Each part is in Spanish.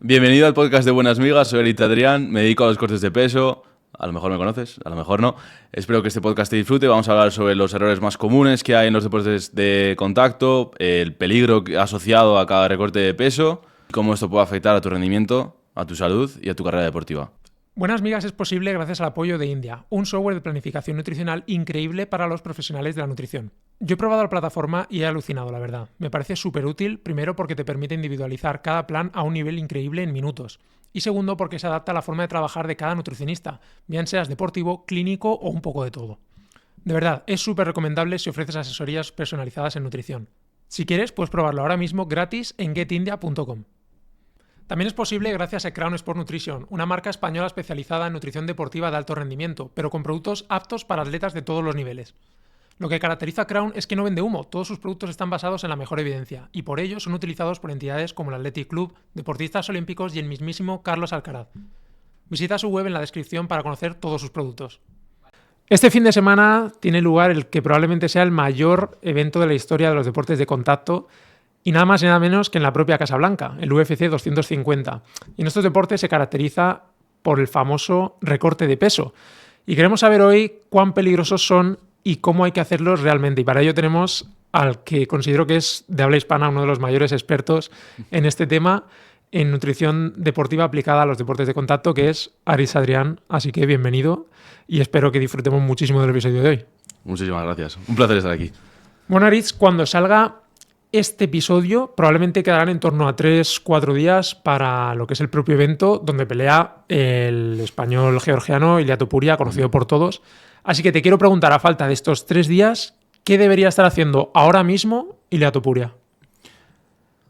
Bienvenido al podcast de Buenas Migas, soy Erit Adrián, me dedico a los cortes de peso, a lo mejor me conoces, a lo mejor no. Espero que este podcast te disfrute, vamos a hablar sobre los errores más comunes que hay en los deportes de contacto, el peligro asociado a cada recorte de peso, cómo esto puede afectar a tu rendimiento, a tu salud y a tu carrera deportiva. Buenas Migas es posible gracias al apoyo de India, un software de planificación nutricional increíble para los profesionales de la nutrición. Yo he probado la plataforma y he alucinado, la verdad. Me parece súper útil, primero porque te permite individualizar cada plan a un nivel increíble en minutos. Y segundo porque se adapta a la forma de trabajar de cada nutricionista, bien seas deportivo, clínico o un poco de todo. De verdad, es súper recomendable si ofreces asesorías personalizadas en nutrición. Si quieres, puedes probarlo ahora mismo gratis en getindia.com. También es posible gracias a Crown Sport Nutrition, una marca española especializada en nutrición deportiva de alto rendimiento, pero con productos aptos para atletas de todos los niveles. Lo que caracteriza a Crown es que no vende humo, todos sus productos están basados en la mejor evidencia, y por ello son utilizados por entidades como el Athletic Club, deportistas olímpicos y el mismísimo Carlos Alcaraz. Visita su web en la descripción para conocer todos sus productos. Este fin de semana tiene lugar el que probablemente sea el mayor evento de la historia de los deportes de contacto, y nada más y nada menos que en la propia Casa Blanca, el UFC 250. Y en estos deportes se caracteriza por el famoso recorte de peso. Y queremos saber hoy cuán peligrosos son y cómo hay que hacerlos realmente. Y para ello tenemos al que considero que es de habla hispana uno de los mayores expertos en este tema, en nutrición deportiva aplicada a los deportes de contacto, que es Arit Adrián. Así que bienvenido y espero que disfrutemos muchísimo del episodio de hoy. Muchísimas gracias, un placer estar aquí. Bueno, Arit, cuando salga este episodio probablemente quedarán en torno a 3-4 días para lo que es el propio evento donde pelea el español georgiano Ilia Topuria, conocido por todos. Así que te quiero preguntar, a falta de estos 3 días, ¿qué debería estar haciendo ahora mismo Ilia Topuria?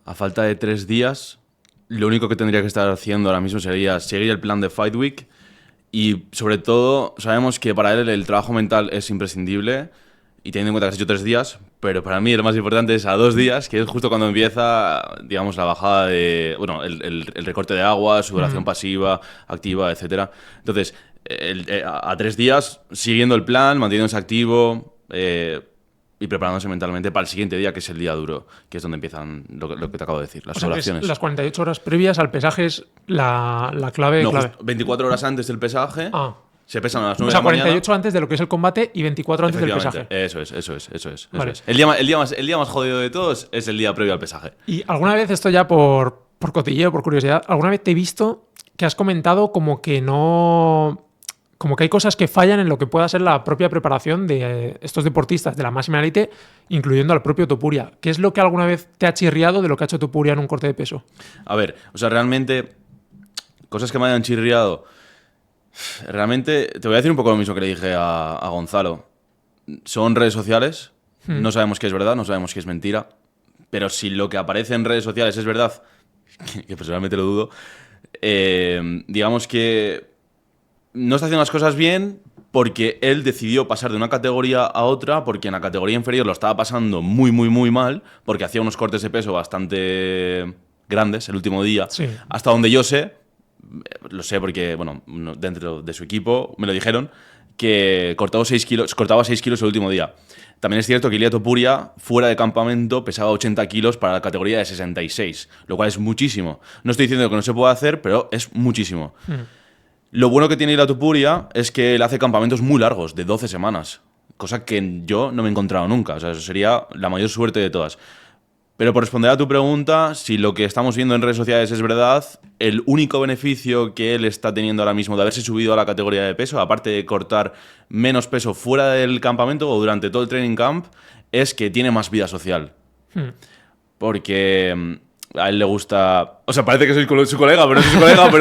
A falta de 3 días, lo único que tendría que estar haciendo ahora mismo sería seguir el plan de Fight Week y sobre todo sabemos que para él el trabajo mental es imprescindible. Y teniendo en cuenta que has hecho 3 días, pero para mí lo más importante es a 2 días, que es justo cuando empieza, digamos, la bajada de, bueno, el recorte de agua, sudoración pasiva, activa, etcétera. Entonces, a 3 días, siguiendo el plan, manteniéndose activo y preparándose mentalmente para el siguiente día, que es el día duro, que es donde empiezan lo que te acabo de decir, las sudoraciones. Las 48 horas previas al pesaje es la clave. No, 24 horas antes del pesaje. Se pesan a las 9 de la mañana. 48 antes de lo que es el combate y 24 antes del pesaje. Eso es. Vale. El día más jodido de todos es el día previo al pesaje. Y alguna vez, esto ya por cotilleo, por curiosidad, alguna vez te he visto que has comentado como que hay cosas que fallan en lo que pueda ser la propia preparación de estos deportistas de la máxima élite, incluyendo al propio Topuria. ¿Qué es lo que alguna vez te ha chirriado de lo que ha hecho Topuria en un corte de peso? A ver, o sea, realmente, cosas que me hayan chirriado. Realmente, te voy a decir un poco lo mismo que le dije a Gonzalo. Son redes sociales, no sabemos qué es verdad, no sabemos qué es mentira, pero si lo que aparece en redes sociales es verdad, que personalmente lo dudo, digamos que no está haciendo las cosas bien porque él decidió pasar de una categoría a otra, porque en la categoría inferior lo estaba pasando muy, muy, muy mal, porque hacía unos cortes de peso bastante grandes el último día, sí. Hasta donde yo sé. Lo sé porque, bueno, dentro de su equipo me lo dijeron, que cortaba 6 kilos el último día. También es cierto que Ilia Topuria, fuera de campamento, pesaba 80 kilos para la categoría de 66, lo cual es muchísimo. No estoy diciendo que no se pueda hacer, pero es muchísimo. Lo bueno que tiene Ilia Topuria es que él hace campamentos muy largos, de 12 semanas, cosa que yo no me he encontrado nunca. O sea, eso sería la mayor suerte de todas. Pero por responder a tu pregunta, si lo que estamos viendo en redes sociales es verdad, el único beneficio que él está teniendo ahora mismo de haberse subido a la categoría de peso, aparte de cortar menos peso fuera del campamento o durante todo el training camp, es que tiene más vida social. Porque a él le gusta... O sea, parece que soy su colega, pero no soy su colega,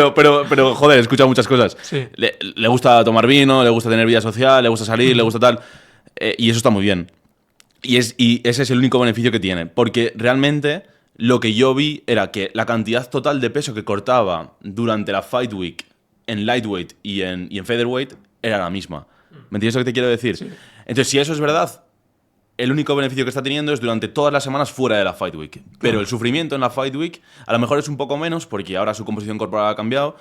pero joder, escucha muchas cosas. Sí. Le gusta tomar vino, le gusta tener vida social, le gusta salir, le gusta tal... y eso está muy bien. Y ese es el único beneficio que tiene, porque realmente lo que yo vi era que la cantidad total de peso que cortaba durante la Fight Week en lightweight y en featherweight era la misma. ¿Me entiendes lo que te quiero decir? Sí. Entonces, si eso es verdad, el único beneficio que está teniendo es durante todas las semanas fuera de la Fight Week. Pero el sufrimiento en la Fight Week a lo mejor es un poco menos, porque ahora su composición corporal ha cambiado,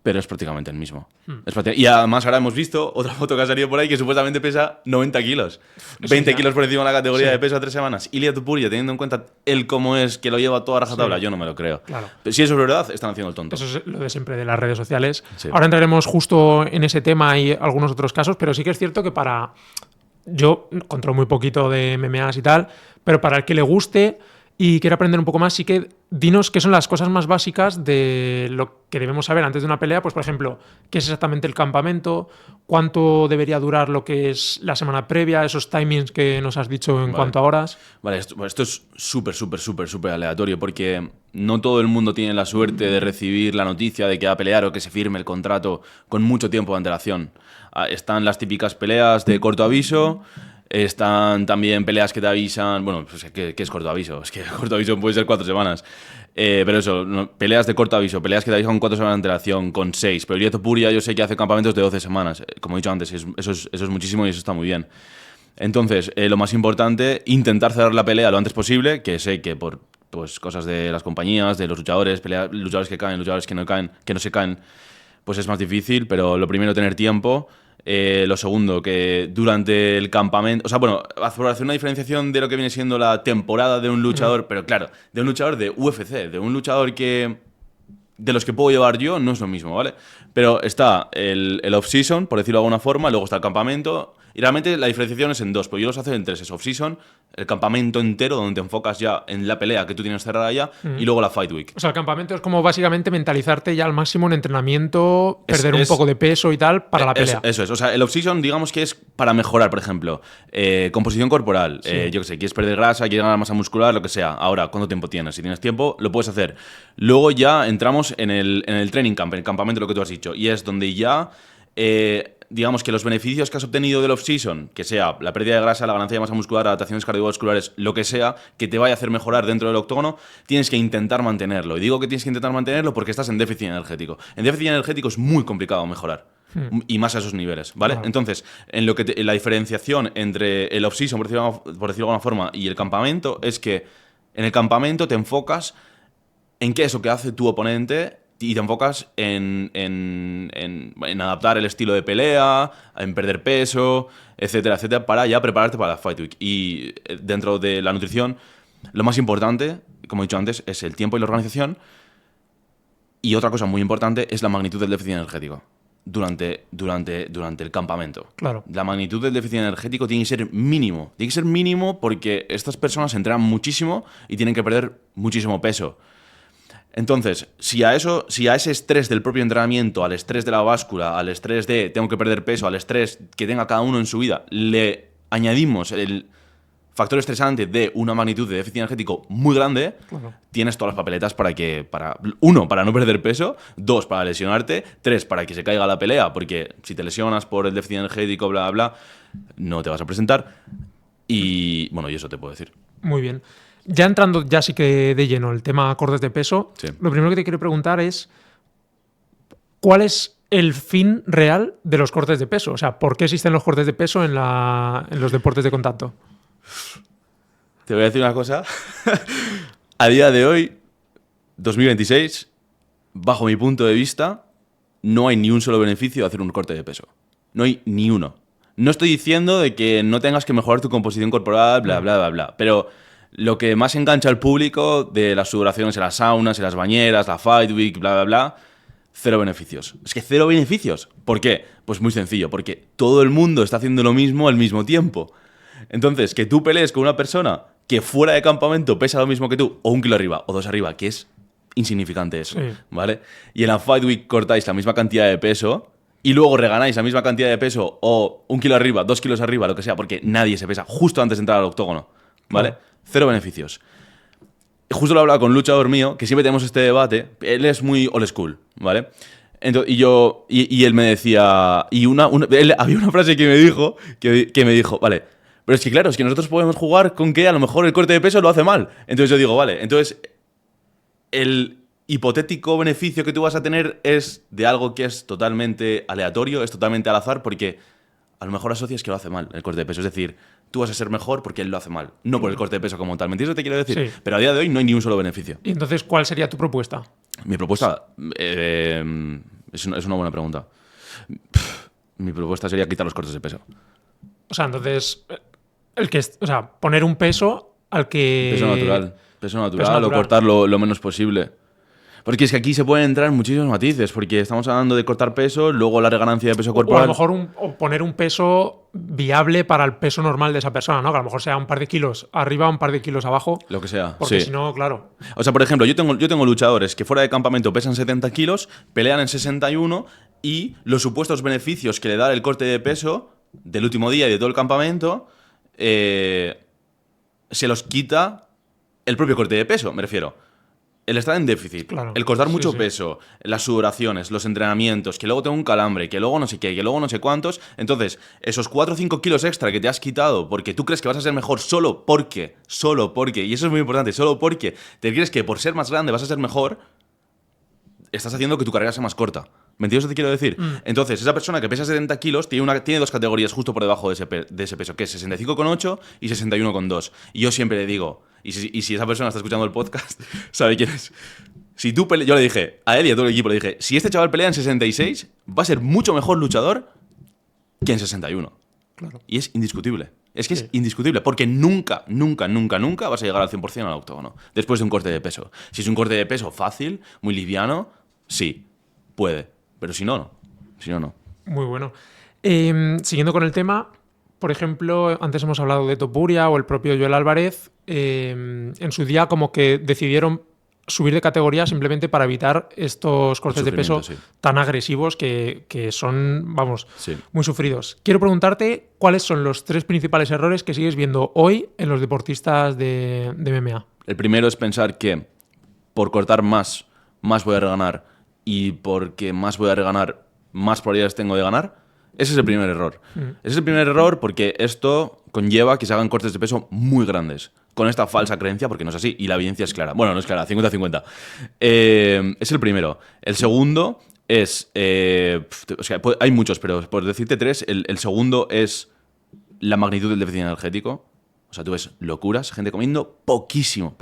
pero es prácticamente el mismo. Y además ahora hemos visto otra foto que ha salido por ahí que supuestamente pesa 90 kilos. 20 kilos por encima de la categoría de peso a 3 semanas. Ilia Topuria, teniendo en cuenta él cómo es, que lo lleva toda rajatabla, yo no me lo creo. Claro. Pero si eso es verdad, están haciendo el tonto. Eso es lo de siempre de las redes sociales. Sí. Ahora entraremos justo en ese tema y algunos otros casos, pero sí que es cierto que yo controlo muy poquito de MMAs y tal, pero para el que le guste y quiera aprender un poco más, sí que dinos qué son las cosas más básicas de lo que debemos saber antes de una pelea. Pues, por ejemplo, qué es exactamente el campamento, cuánto debería durar lo que es la semana previa, esos timings que nos has dicho en cuanto a horas. Vale, esto es súper aleatorio porque no todo el mundo tiene la suerte de recibir la noticia de que va a pelear o que se firme el contrato con mucho tiempo de antelación. Están las típicas peleas de corto aviso. Están también peleas que te avisan. Bueno, pues ¿qué es corto aviso? Es que corto aviso puede ser 4 semanas. Pero eso, peleas de corto aviso, peleas que te avisan con 4 semanas de antelación, con 6. Pero Ilia Topuria yo sé que hace campamentos de 12 semanas. Como he dicho antes, eso es muchísimo y eso está muy bien. Entonces, lo más importante, intentar cerrar la pelea lo antes posible, que sé que por pues, cosas de las compañías, de los luchadores, luchadores que caen, luchadores que no se caen, pues es más difícil, pero lo primero, tener tiempo. Lo segundo, que durante el campamento... O sea, bueno, hacer una diferenciación de lo que viene siendo la temporada de un luchador, pero claro, de un luchador de UFC, de un luchador que... de los que puedo llevar yo, no es lo mismo, ¿vale? Pero está el off-season, por decirlo de alguna forma, luego está el campamento... Y realmente la diferenciación es en 2, pero yo los hago en 3. Es off-season, el campamento entero, donde te enfocas ya en la pelea que tú tienes cerrada ya, y luego la Fight Week. O sea, el campamento es como básicamente mentalizarte ya al máximo en entrenamiento, perder un poco de peso y tal para la pelea. Eso es. O sea, el off-season, digamos que es para mejorar, por ejemplo, composición corporal. Yo qué sé, quieres perder grasa, quieres ganar masa muscular, lo que sea. Ahora, ¿cuánto tiempo tienes? Si tienes tiempo, lo puedes hacer. Luego ya entramos en el training camp, en el campamento, lo que tú has dicho. Y es donde ya... digamos que los beneficios que has obtenido del off-season, que sea la pérdida de grasa, la ganancia de masa muscular, adaptaciones cardiovasculares, lo que sea, que te vaya a hacer mejorar dentro del octógono, tienes que intentar mantenerlo. Y digo que tienes que intentar mantenerlo porque estás en déficit energético. En déficit energético es muy complicado mejorar. Y más a esos niveles, ¿vale? Entonces, en la diferenciación entre el off-season, por decirlo de alguna forma, y el campamento, es que en el campamento te enfocas en qué es lo que hace tu oponente y te enfocas en adaptar el estilo de pelea, en perder peso, etcétera, etcétera, para ya prepararte para la Fight Week. Y dentro de la nutrición, lo más importante, como he dicho antes, es el tiempo y la organización. Y otra cosa muy importante es la magnitud del déficit energético durante el campamento. Claro. La magnitud del déficit energético tiene que ser mínimo. Tiene que ser mínimo porque estas personas entrenan muchísimo y tienen que perder muchísimo peso. Entonces, si a ese estrés del propio entrenamiento, al estrés de la báscula, al estrés de tengo que perder peso, al estrés que tenga cada uno en su vida, le añadimos el factor estresante de una magnitud de déficit energético muy grande, tienes todas las papeletas para no perder peso, 2, para lesionarte, 3, para que se caiga la pelea, porque si te lesionas por el déficit energético, bla, bla, bla, no te vas a presentar. Y bueno, y eso te puedo decir. Muy bien. Ya entrando ya sí que de lleno el tema cortes de peso, sí. Lo primero que te quiero preguntar es ¿cuál es el fin real de los cortes de peso? O sea, ¿por qué existen los cortes de peso en los deportes de contacto? Te voy a decir una cosa. A día de hoy, 2026, bajo mi punto de vista, no hay ni un solo beneficio de hacer un corte de peso. No hay ni uno. No estoy diciendo de que no tengas que mejorar tu composición corporal, bla, bla, bla, bla, pero... Lo que más engancha al público de las sudoraciones en las saunas, en las bañeras, la Fight Week, bla, bla, bla, 0 beneficios. Es que 0 beneficios. ¿Por qué? Pues muy sencillo, porque todo el mundo está haciendo lo mismo al mismo tiempo. Entonces, que tú pelees con una persona que fuera de campamento pesa lo mismo que tú, o 1 kilo arriba, o 2 arriba, que es insignificante eso, ¿vale? Y en la Fight Week cortáis la misma cantidad de peso y luego reganáis la misma cantidad de peso, o 1 kilo arriba, 2 kilos arriba, lo que sea, porque nadie se pesa justo antes de entrar al octógono, ¿vale? 0 beneficios. Justo lo hablaba con un luchador mío, que siempre tenemos este debate. Él es muy old school, ¿vale? Entonces, y él me decía... había una frase que me dijo, vale, pero es que claro, es que nosotros podemos jugar con que a lo mejor el corte de peso lo hace mal. Entonces yo digo, vale, entonces el hipotético beneficio que tú vas a tener es de algo que es totalmente aleatorio, es totalmente al azar, porque a lo mejor asocias que lo hace mal el corte de peso. Es decir, tú vas a ser mejor porque él lo hace mal, no por el corte de peso como tal. ¿Me entiendes lo que te quiero decir? Sí. Pero a día de hoy no hay ni un solo beneficio. ¿Y entonces cuál sería tu propuesta? Mi propuesta, Es una buena pregunta. Mi propuesta sería quitar los cortes de peso. O sea, entonces, poner un peso al que... Peso natural o cortar lo menos posible. Porque es que aquí se pueden entrar muchísimos matices, porque estamos hablando de cortar peso, luego la reganancia de peso corporal. O a lo mejor poner un peso viable para el peso normal de esa persona, ¿no? Que a lo mejor sea un par de kilos arriba, un par de kilos abajo. Lo que sea. Porque sí. si no, claro. O sea, por ejemplo, yo tengo luchadores que fuera de campamento pesan 70 kilos, pelean en 61 y los supuestos beneficios que le da el corte de peso del último día y de todo el campamento se los quita el propio corte de peso, me refiero. El estar en déficit, claro, el cortar mucho peso, las sudoraciones, los entrenamientos, que luego tengo un calambre, que luego no sé qué, que luego no sé cuántos. Entonces, esos 4 o 5 kilos extra que te has quitado porque tú crees que vas a ser mejor solo porque, y eso es muy importante, solo porque te crees que por ser más grande vas a ser mejor, estás haciendo que tu carrera sea más corta. ¿Me entiendes lo que quiero decir? Entonces, esa persona que pesa 70 kilos tiene 2 categorías justo por debajo de ese peso, que es 65,8 y 61,2. Y yo siempre le digo, y si esa persona está escuchando el podcast, sabe quién es. Si tú yo le dije, a él y a todo el equipo le dije, si este chaval pelea en 66, va a ser mucho mejor luchador que en 61. Claro. Y es indiscutible. Es que es indiscutible, porque nunca vas a llegar al 100% al octógono después de un corte de peso. Si es un corte de peso fácil, muy liviano, sí, puede. Pero si no, no. Si no, no. Muy bueno. Siguiendo con el tema, por ejemplo, antes hemos hablado de Topuria o el propio Joel Álvarez. En su día como que decidieron subir de categoría simplemente para evitar estos cortes de peso tan agresivos que son, vamos, muy sufridos. Quiero preguntarte cuáles son los 3 principales errores que sigues viendo hoy en los deportistas de MMA. El primero es pensar que por cortar más voy a reganar, y porque más voy a reganar, más probabilidades tengo de ganar. Ese es el primer error. Ese es el primer error porque esto conlleva que se hagan cortes de peso muy grandes. Con esta falsa creencia, porque no es así, y la evidencia es clara. Bueno, no es clara, 50-50. Es el primero. El segundo es... o sea, hay muchos, pero por decirte 3, el segundo es la magnitud del déficit energético. O sea, tú ves locuras, gente comiendo poquísimo.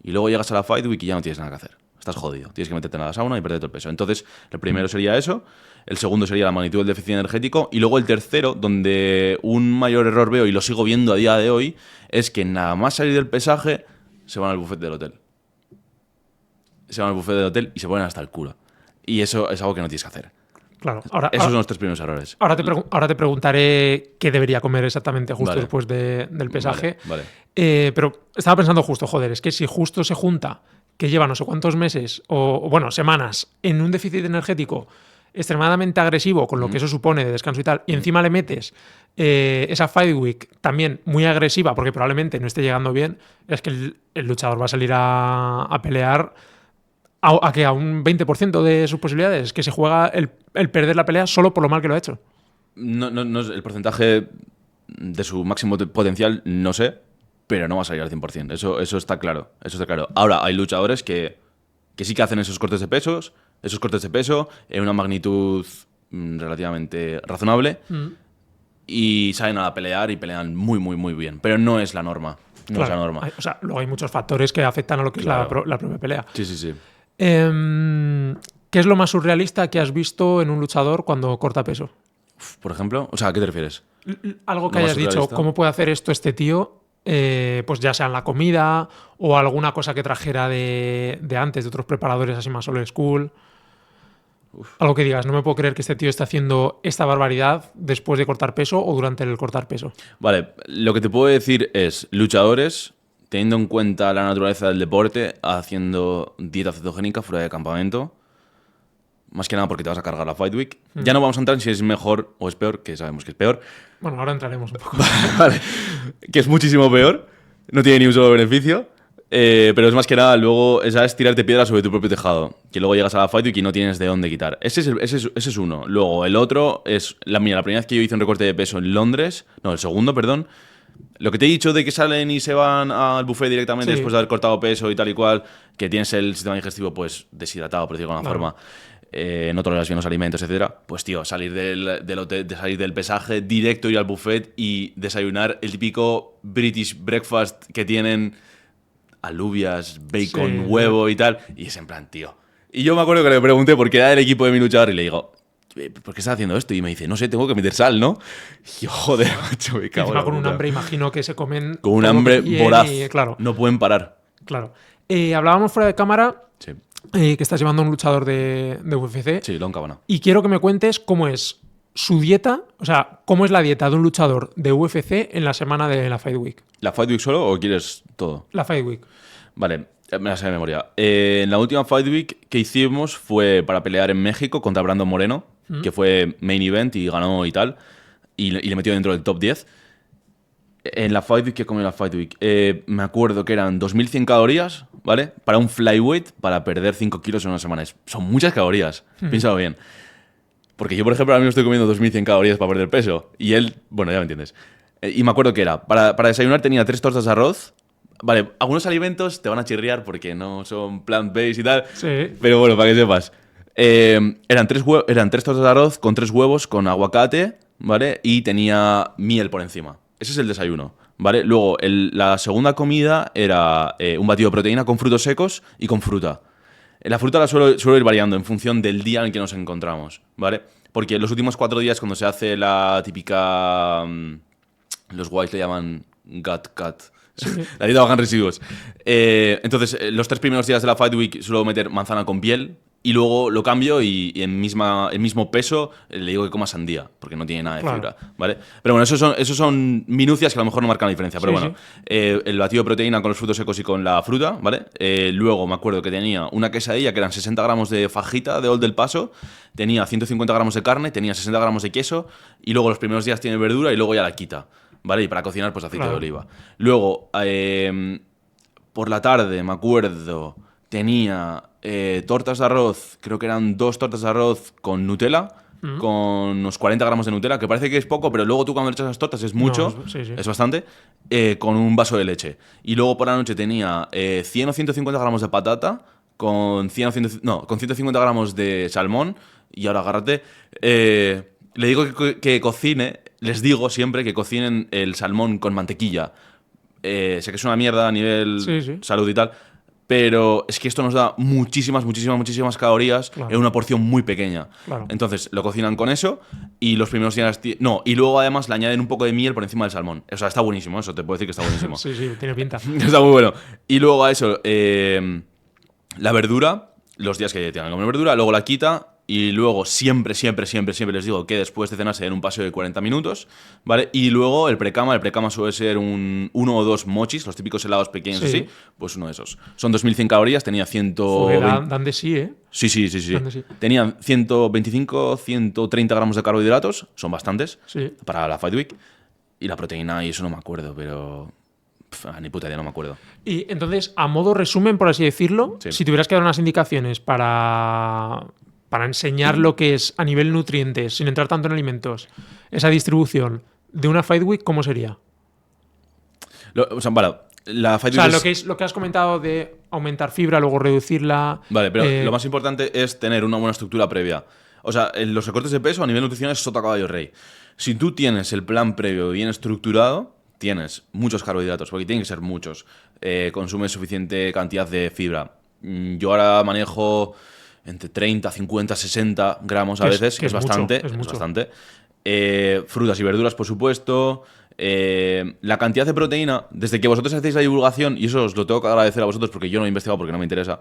Y luego llegas a la Fight Week y ya no tienes nada que hacer. Estás jodido. Tienes que meterte en la sauna y perder todo el peso. Entonces, el primero sería eso. El segundo sería la magnitud del déficit energético. Y luego el tercero, donde un mayor error veo, y lo sigo viendo a día de hoy, es que nada más salir del pesaje, se van al buffet del hotel. Se van al buffet del hotel y se ponen hasta el culo. Y eso es algo que no tienes que hacer. Claro. Esos son los 3 primeros errores. Ahora te preguntaré qué debería comer exactamente justo después del pesaje. Vale. Pero estaba pensando justo, joder, es que si justo se junta que lleva no sé cuántos meses o semanas en un déficit energético extremadamente agresivo, con lo que eso supone de descanso y tal, y encima le metes esa Fight Week también muy agresiva, porque probablemente no esté llegando bien, es que el luchador va a salir a pelear a un 20% de sus posibilidades, que se juega el perder la pelea solo por lo mal que lo ha hecho. No, el porcentaje de su máximo potencial, no sé, pero no va a salir al 100%. Eso está claro. Ahora, hay luchadores que sí que hacen esos cortes de peso en una magnitud relativamente razonable y salen a pelear y pelean muy, muy, muy bien. Pero no es la norma. No es la norma. Luego hay muchos factores que afectan a lo que es la propia pelea. Sí. ¿Qué es lo más surrealista que has visto en un luchador cuando corta peso? Por ejemplo, ¿a qué te refieres? Algo que hayas dicho, ¿cómo puede hacer esto este tío? Pues ya sea en la comida o alguna cosa que trajera de antes, de otros preparadores así más old school. Algo que digas, no me puedo creer que este tío esté haciendo esta barbaridad después de cortar peso o durante el cortar peso. Vale, lo que te puedo decir es luchadores, teniendo en cuenta la naturaleza del deporte, haciendo dieta cetogénica fuera de campamento. Más que nada porque te vas a cargar la Fight Week. Ya no vamos a entrar en si es mejor o es peor, que sabemos que es peor. Bueno, ahora entraremos un poco. Vale. Que es muchísimo peor. No tiene ni un solo beneficio. Pero es más que nada, luego es tirarte piedras sobre tu propio tejado. Que luego llegas a la Fight Week y no tienes de dónde quitar. Ese es uno. Luego, el otro es... la primera vez que yo hice un recorte de peso en Londres... No, el segundo, perdón. Lo que te he dicho de que salen y se van al buffet directamente después de haber cortado peso y tal y cual, que tienes el sistema digestivo pues deshidratado, por decirlo de alguna forma, no toleras bien los alimentos, etcétera. Pues tío, salir del hotel, salir del pesaje, directo ir al buffet y desayunar el típico British breakfast que tienen alubias, bacon, huevo y tal. Y es en plan, tío, Y yo me acuerdo que le pregunté por qué era del equipo de mi luchador y le digo, ¿por qué estás haciendo esto? Y me dice, no sé, tengo que meter sal, ¿no? Y yo, joder, macho, me cago en la Con un puta. hambre, imagino que se comen. Con un todo lo hambre que pillen voraz. claro, No pueden parar. claro. Hablábamos fuera de cámara Sí, que estás llevando a un luchador de UFC. sí, Lon Cabana. Y quiero que me cuentes cómo es su dieta, o sea, cómo es la dieta de un luchador de UFC en la semana de la Fight Week. ¿La Fight Week solo o quieres todo? La Fight Week. Vale, me la sé de memoria. En la última Fight Week que hicimos fue para pelear en México contra Brandon Moreno, que fue main event y ganó y tal, y le metió dentro del top 10. En la Fight Week, ¿qué comió la Fight Week? Me acuerdo que eran 2100 calorías, ¿vale? Para un flyweight, para perder 5 kilos en una semana. Son muchas calorías, piénsalo bien. Porque yo, por ejemplo, ahora mismo estoy comiendo 2100 calorías para perder peso. Y él, bueno, ya me entiendes. Y me acuerdo que era, para desayunar tenía 3 tortas de arroz. Vale, algunos alimentos te van a chirriar porque no son plant-based y tal. Sí. Pero bueno, para que sepas. Eran 3 tortas de arroz con 3 huevos, con aguacate, ¿vale? Y tenía miel por encima. Ese es el desayuno, ¿vale? Luego, la segunda comida era un batido de proteína con frutos secos y con fruta. La fruta la suelo ir variando en función del día en el que nos encontramos, ¿vale? Porque los últimos 4 días, cuando se hace la típica... los guays le llaman gut cut. Sí. La dieta bajan residuos. Entonces, los 3 primeros días de la Fight Week suelo meter manzana con piel y luego lo cambio y en el mismo peso le digo que coma sandía, porque no tiene nada de fibra, ¿vale? Pero bueno, esos son minucias que a lo mejor no marcan la diferencia. Pero bueno, el batido de proteína con los frutos secos y con la fruta, ¿vale? Luego me acuerdo que tenía una quesadilla que eran 60 gramos de fajita de Old del Paso, tenía 150 gramos de carne, tenía 60 gramos de queso y luego los primeros días tiene verdura y luego ya la quita, ¿vale? Y para cocinar, pues aceite de oliva. Luego, por la tarde, me acuerdo, tenía tortas de arroz, creo que eran 2 tortas de arroz con Nutella, con unos 40 gramos de Nutella, que parece que es poco, pero luego tú cuando le echas las tortas es mucho, no, es bastante, con un vaso de leche. Y luego por la noche tenía 100 o 150 gramos de patata, con 150 gramos de salmón, y ahora agárrate, le digo que cocine, les digo siempre que cocinen el salmón con mantequilla. Sé que es una mierda a nivel salud y tal, pero es que esto nos da muchísimas calorías en una porción muy pequeña. Claro. Entonces lo cocinan con eso y los primeros días... y luego además le añaden un poco de miel por encima del salmón. O sea, está buenísimo, eso te puedo decir que está buenísimo. Sí, tiene pinta. Está muy bueno. Y luego a eso, la verdura, los días que tengan que comer verdura, luego la quita. Y luego siempre les digo que después de cenar se den un paseo de 40 minutos, ¿vale? Y luego el precama suele ser 1 o 2 mochis, los típicos helados pequeños así, pues uno de esos. Son 2100 calorías, tenía 120... Joder, dan de sí, ¿eh? Sí. Tenía 125, 130 gramos de carbohidratos, son bastantes, para la Fight Week. Y la proteína, y eso no me acuerdo, pero... ni puta idea, no me acuerdo. Y entonces, a modo resumen, por así decirlo, si tuvieras que dar unas indicaciones para enseñar lo que es a nivel nutrientes, sin entrar tanto en alimentos, esa distribución de una Fight Week, ¿cómo sería? La Fight Week lo que has comentado de aumentar fibra, luego reducirla... Vale, pero lo más importante es tener una buena estructura previa. O sea, los recortes de peso a nivel nutricional es sota, caballo, rey. Si tú tienes el plan previo bien estructurado, tienes muchos carbohidratos, porque tienen que ser muchos. Consumes suficiente cantidad de fibra. Yo ahora manejo... entre 30, 50, 60 gramos a veces, que es bastante. Frutas y verduras, por supuesto. La cantidad de proteína, desde que vosotros hacéis la divulgación, y eso os lo tengo que agradecer a vosotros porque yo no he investigado porque no me interesa.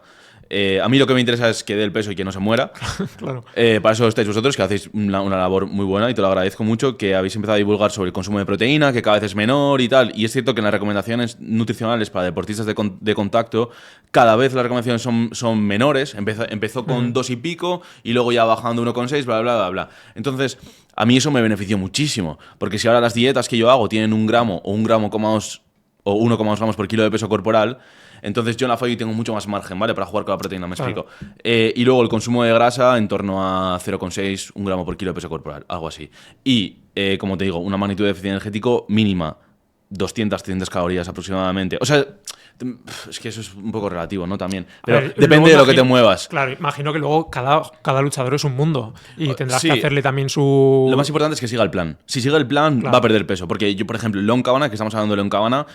A mí lo que me interesa es que dé el peso y que no se muera. Claro. Para eso estáis vosotros, que hacéis una labor muy buena y te lo agradezco mucho, que habéis empezado a divulgar sobre el consumo de proteína, que cada vez es menor y tal. Y es cierto que en las recomendaciones nutricionales para deportistas de contacto, cada vez las recomendaciones son menores. Empezó con 2 y pico y luego ya bajando 1,6, bla. Entonces, a mí eso me benefició muchísimo, porque si ahora las dietas que yo hago tienen 1 gramo o 1,2 gramos por kilo de peso corporal, entonces yo en la Fight Week tengo mucho más margen, ¿vale? Para jugar con la proteína, me explico. Y luego el consumo de grasa en torno a 0,6, 1 gramo por kilo de peso corporal, algo así. Y, como te digo, una magnitud de déficit energético mínima, 200, 300 calorías aproximadamente. O sea, es que eso es un poco relativo, ¿no? También. Pero depende de lo que te muevas. Claro, imagino que luego cada luchador es un mundo y tendrás que hacerle también su... Lo más importante es que siga el plan. Si sigue el plan, va a perder peso. Porque yo, por ejemplo, Lon Cabana, que estamos hablando de Lon Cabana,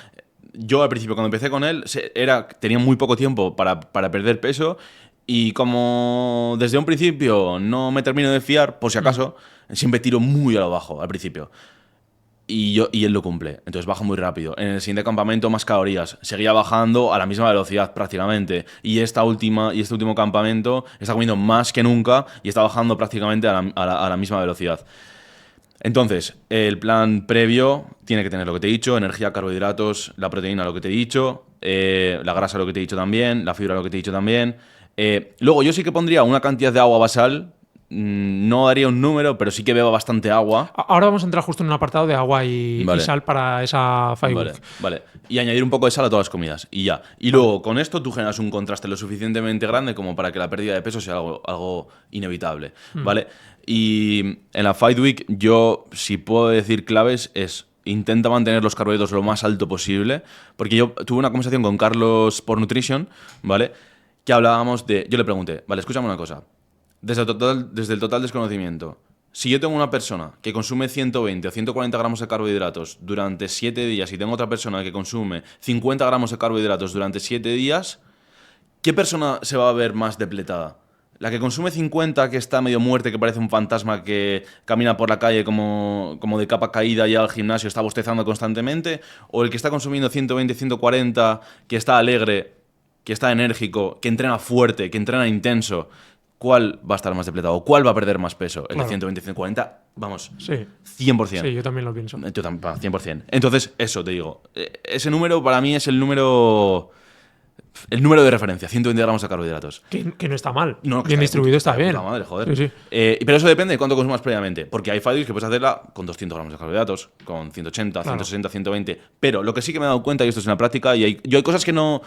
yo al principio cuando empecé con él tenía muy poco tiempo para perder peso Y como desde un principio no me termino de fiar, por si acaso, siempre tiro muy a lo bajo al principio. Y él lo cumple. Entonces baja muy rápido. En el siguiente campamento, más calorías. Seguía bajando a la misma velocidad prácticamente. Y este último campamento está comiendo más que nunca y está bajando prácticamente a la misma velocidad. Entonces, el plan previo tiene que tener lo que te he dicho: energía, carbohidratos, la proteína, lo que te he dicho, la grasa, lo que te he dicho también, la fibra, lo que te he dicho también. Luego, yo sí que pondría una cantidad de agua basal. No daría un número, pero sí que beba bastante agua. Ahora vamos a entrar justo en un apartado de agua y Vale. sal para esa Fight Vale, Week. vale. Y añadir un poco de sal a todas las comidas. Y ya. Y luego, con esto, tú generas un contraste lo suficientemente grande como para que la pérdida de peso sea algo inevitable. ¿Vale? Y en la Fight Week, yo, si puedo decir claves, intenta mantener los carbohidratos lo más alto posible. Porque yo tuve una conversación con Carlos por Nutrition, ¿vale? Que hablábamos de... Yo le pregunté, vale, escúchame una cosa. Desde el total desconocimiento, si yo tengo una persona que consume 120 o 140 gramos de carbohidratos durante 7 días y tengo otra persona que consume 50 gramos de carbohidratos durante 7 días, ¿qué persona se va a ver más depletada? ¿La que consume 50, que está medio muerte, que parece un fantasma que camina por la calle como de capa caída y al gimnasio está bostezando constantemente? ¿O el que está consumiendo 120, 140, que está alegre, que está enérgico, que entrena fuerte, que entrena intenso? ¿Cuál va a estar más depletado? ¿Cuál va a perder más peso? ¿El de 120, 140? Vamos, Sí. 100%. Sí, yo también lo pienso. Yo también, 100%. Entonces, eso te digo. Ese número para mí es el número de referencia, 120 gramos de carbohidratos. Que no está mal. No, que bien distribuido está de bien. puta madre, joder. Sí, sí. Pero eso depende de cuánto consumas previamente. Porque hay Fight Weeks que puedes hacerla con 200 gramos de carbohidratos, con 180, Claro. 160, 120. Pero lo que sí que me he dado cuenta, y esto es una práctica, y yo hay cosas que no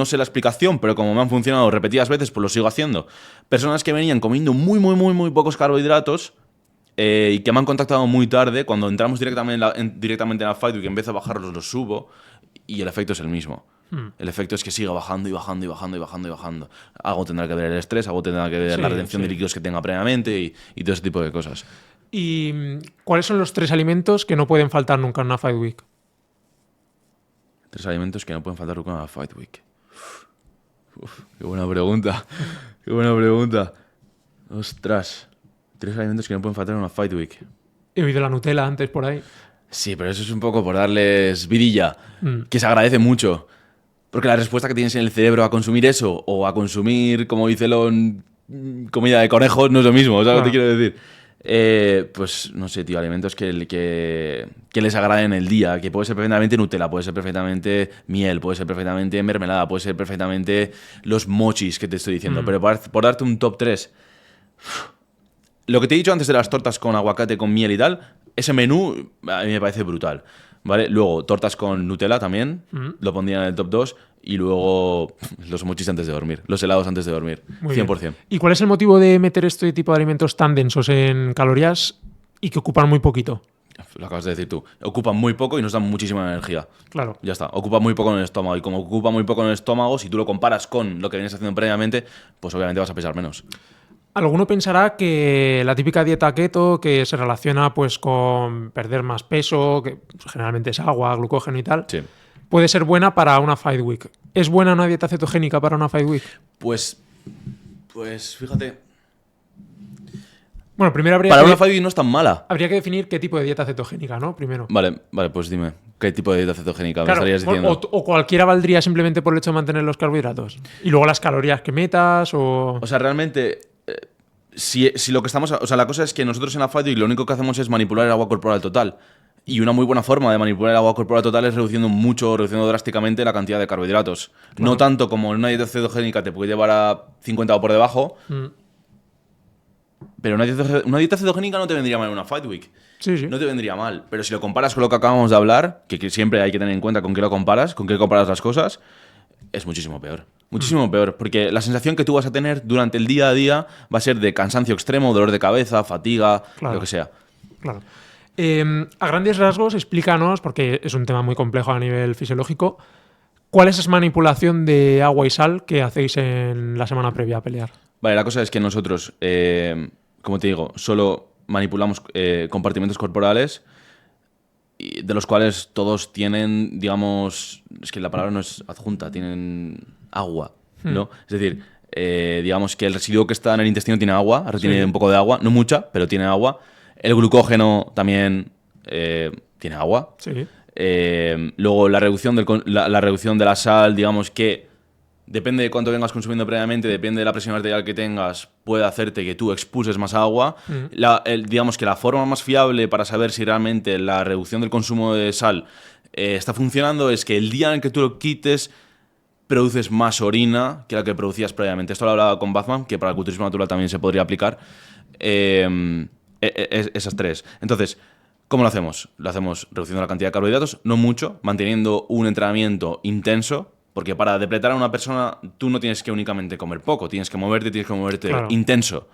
sé la explicación, pero como me han funcionado repetidas veces, pues lo sigo haciendo. Personas que venían comiendo muy, muy, muy, muy pocos carbohidratos y que me han contactado muy tarde, cuando entramos directamente en la Fight Week, en vez de bajarlos, los subo, y el efecto es el mismo. El efecto es que siga bajando y bajando y bajando y bajando y bajando. Algo tendrá que ver el estrés, algo tendrá que ver la retención de líquidos que tenga previamente y todo ese tipo de cosas. ¿Y cuáles son los 3 alimentos que no pueden faltar nunca en una Fight Week? 3 alimentos que no pueden faltar nunca en la Fight Week. Qué buena pregunta. Qué buena pregunta. Ostras. 3 alimentos que no pueden faltar en una Fight Week. He oído la Nutella antes por ahí. Sí, pero eso es un poco por darles vidilla, que se agradece mucho. Porque la respuesta que tienes en el cerebro a consumir eso o a consumir, como dice Elon, comida de conejos no es lo mismo, ¿sabes lo que te quiero decir? Pues no sé, tío, alimentos que les agraden el día, que puede ser perfectamente Nutella, puede ser perfectamente miel, puede ser perfectamente mermelada, puede ser perfectamente los mochis que te estoy diciendo. Pero por darte un top 3, lo que te he dicho antes de las tortas con aguacate, con miel y tal, ese menú a mí me parece brutal. ¿Vale? Luego, tortas con Nutella también, lo pondría en el top 2. Y luego, los mochis antes de dormir, los helados antes de dormir, Muy 100%. bien. ¿Y cuál es el motivo de meter este tipo de alimentos tan densos en calorías y que ocupan muy poquito? Lo acabas de decir tú. Ocupan muy poco y nos dan muchísima energía. Claro. Ya está. Ocupa muy poco en el estómago. Y como ocupa muy poco en el estómago, si tú lo comparas con lo que vienes haciendo previamente, pues obviamente vas a pesar menos. Alguno pensará que la típica dieta keto, que se relaciona pues con perder más peso, que pues, generalmente es agua, glucógeno y tal, Sí. puede ser buena para una Fight Week. ¿Es buena una dieta cetogénica para una Fight Week? Pues fíjate. Bueno, primero Para una Fight Week no es tan mala. habría que definir qué tipo de dieta cetogénica, ¿no? Primero. Vale, pues dime. ¿Qué tipo de dieta cetogénica Claro, me estarías diciendo? o cualquiera valdría simplemente por el hecho de mantener los carbohidratos. Y luego las calorías que metas o... O sea, realmente, si lo que estamos... O sea, la cosa es que nosotros en la Fight Week lo único que hacemos es manipular el agua corporal total. Y una muy buena forma de manipular el agua corporal total es reduciendo drásticamente la cantidad de carbohidratos. Claro. No tanto como en una dieta cetogénica te puede llevar a 50 o por debajo, pero una dieta cetogénica no te vendría mal en una Fight Week. Sí, sí. No te vendría mal. Pero si lo comparas con lo que acabamos de hablar, que siempre hay que tener en cuenta con qué comparas las cosas, es muchísimo peor. Muchísimo peor. Porque la sensación que tú vas a tener durante el día a día va a ser de cansancio extremo, dolor de cabeza, fatiga, Claro. lo que sea. Claro. A grandes rasgos, explícanos, porque es un tema muy complejo a nivel fisiológico, ¿cuál es esa manipulación de agua y sal que hacéis en la semana previa a pelear? Vale, la cosa es que nosotros, como te digo, solo manipulamos compartimentos corporales de los cuales todos tienen, digamos, es que la palabra no es adjunta, tienen agua, ¿no? Es decir, digamos que el residuo que está en el intestino tiene agua, retiene Sí. un poco de agua, no mucha, pero tiene agua. El glucógeno también tiene agua. Sí. Luego la reducción, la reducción de la sal, digamos que depende de cuánto vengas consumiendo previamente, depende de la presión arterial que tengas, puede hacerte que tú expulses más agua. Digamos que la forma más fiable para saber si realmente la reducción del consumo de sal está funcionando es que el día en el que tú lo quites, produces más orina que la que producías previamente. Esto lo hablaba con Batman, que para el culturismo natural también se podría aplicar. Esas tres. Entonces, ¿cómo lo hacemos? Lo hacemos reduciendo la cantidad de carbohidratos, no mucho, manteniendo un entrenamiento intenso, porque para depletar a una persona tú no tienes que únicamente comer poco, tienes que moverte Claro. intenso.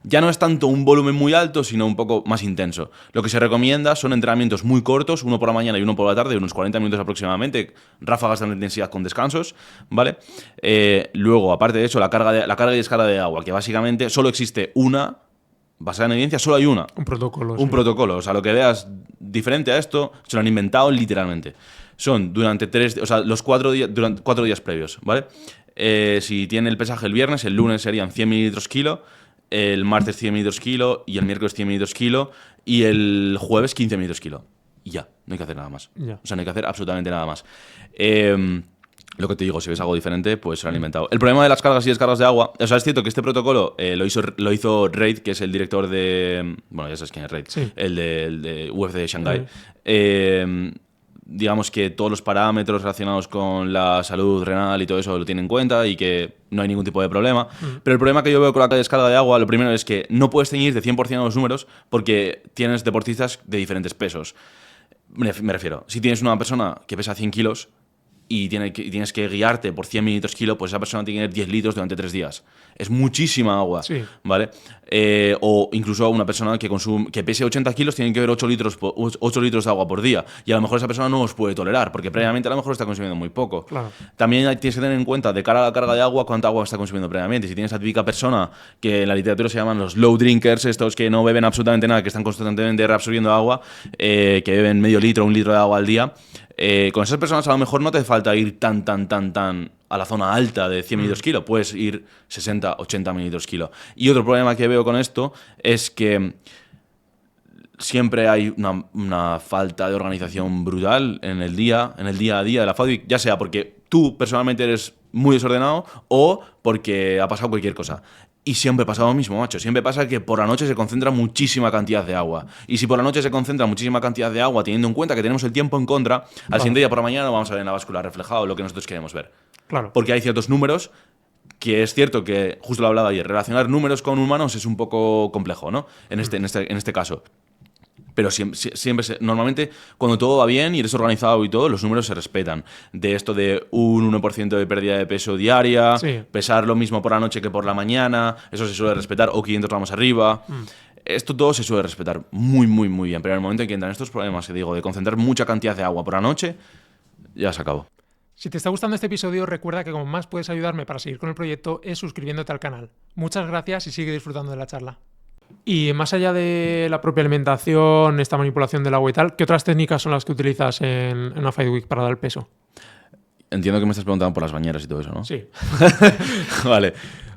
Ya no es tanto un volumen muy alto, sino un poco más intenso. Lo que se recomienda son entrenamientos muy cortos, uno por la mañana y uno por la tarde, unos 40 minutos aproximadamente, ráfagas de intensidad con descansos, ¿vale? Luego, aparte de eso, la carga y descarga de agua, que básicamente solo existe una, basada en evidencia, solo hay una. Un protocolo. Un protocolo. O sea, lo que veas diferente a esto, se lo han inventado literalmente. Son durante los 4 días, durante 4 días previos, ¿vale? Si tiene el pesaje el viernes, el lunes serían 100 mililitros kilo, el martes 100 mililitros kilo, y el miércoles 100 mililitros kilo, y el jueves 15 mililitros kilo. Y ya, no hay que hacer nada más. Ya. O sea, no hay que hacer absolutamente nada más. Lo que te digo, si ves algo diferente, pues se lo han inventado. El problema de las cargas y descargas de agua, o sea, es cierto que este protocolo lo hizo Reid, que es el director de... Bueno, ya sabes quién es Reid, Sí. el de UFC de Shanghái. Digamos que todos los parámetros relacionados con la salud renal y todo eso lo tiene en cuenta y que no hay ningún tipo de problema. Pero el problema que yo veo con la descarga de agua, lo primero es que no puedes ceñir de 100% a los números porque tienes deportistas de diferentes pesos. Me refiero, si tienes una persona que pesa 100 kilos y tienes que guiarte por 100 mililitros kilo, pues esa persona tiene que tener 10 litros durante 3 días. Es muchísima agua, Sí. ¿vale? O incluso una persona que pese 80 kilos tiene que beber 8 litros de agua por día. Y a lo mejor esa persona no los puede tolerar, porque previamente a lo mejor está consumiendo muy poco. Claro. También tienes que tener en cuenta, de cara a la carga de agua, cuánta agua está consumiendo previamente. Si tienes la típica persona que en la literatura se llaman los low drinkers, estos que no beben absolutamente nada, que están constantemente reabsorbiendo agua, que beben medio litro, 1 litro de agua al día, con esas personas a lo mejor no te falta ir tan a la zona alta de 100 mililitros kilo, puedes ir 60, 80 mililitros kilo. Y otro problema que veo con esto es que siempre hay una falta de organización brutal en el día a día de la FADWIC, ya sea porque tú personalmente eres muy desordenado o porque ha pasado cualquier cosa. Y siempre pasa lo mismo, macho. Siempre pasa que por la noche se concentra muchísima cantidad de agua. Y si por la noche se concentra muchísima cantidad de agua, teniendo en cuenta que tenemos el tiempo en contra, al siguiente día por la mañana no vamos a ver en la báscula reflejado lo que nosotros queremos ver. Claro. Porque hay ciertos números que es cierto que, justo lo hablaba ayer, relacionar números con humanos es un poco complejo, ¿no? En este caso. Pero normalmente, cuando todo va bien y eres organizado y todo, los números se respetan. De esto de un 1% de pérdida de peso diaria, Sí. pesar lo mismo por la noche que por la mañana, eso se suele respetar, o 500 gramos arriba. Esto todo se suele respetar muy bien. Pero en el momento en que entran estos problemas, que digo, de concentrar mucha cantidad de agua por la noche, ya se acabó. Si te está gustando este episodio, recuerda que como más puedes ayudarme para seguir con el proyecto es suscribiéndote al canal. Muchas gracias y sigue disfrutando de la charla. Y más allá de la propia alimentación, esta manipulación del agua y tal, ¿qué otras técnicas son las que utilizas en una Fight Week para dar el peso? Entiendo que me estás preguntando por las bañeras y todo eso, ¿no? Sí. Vale.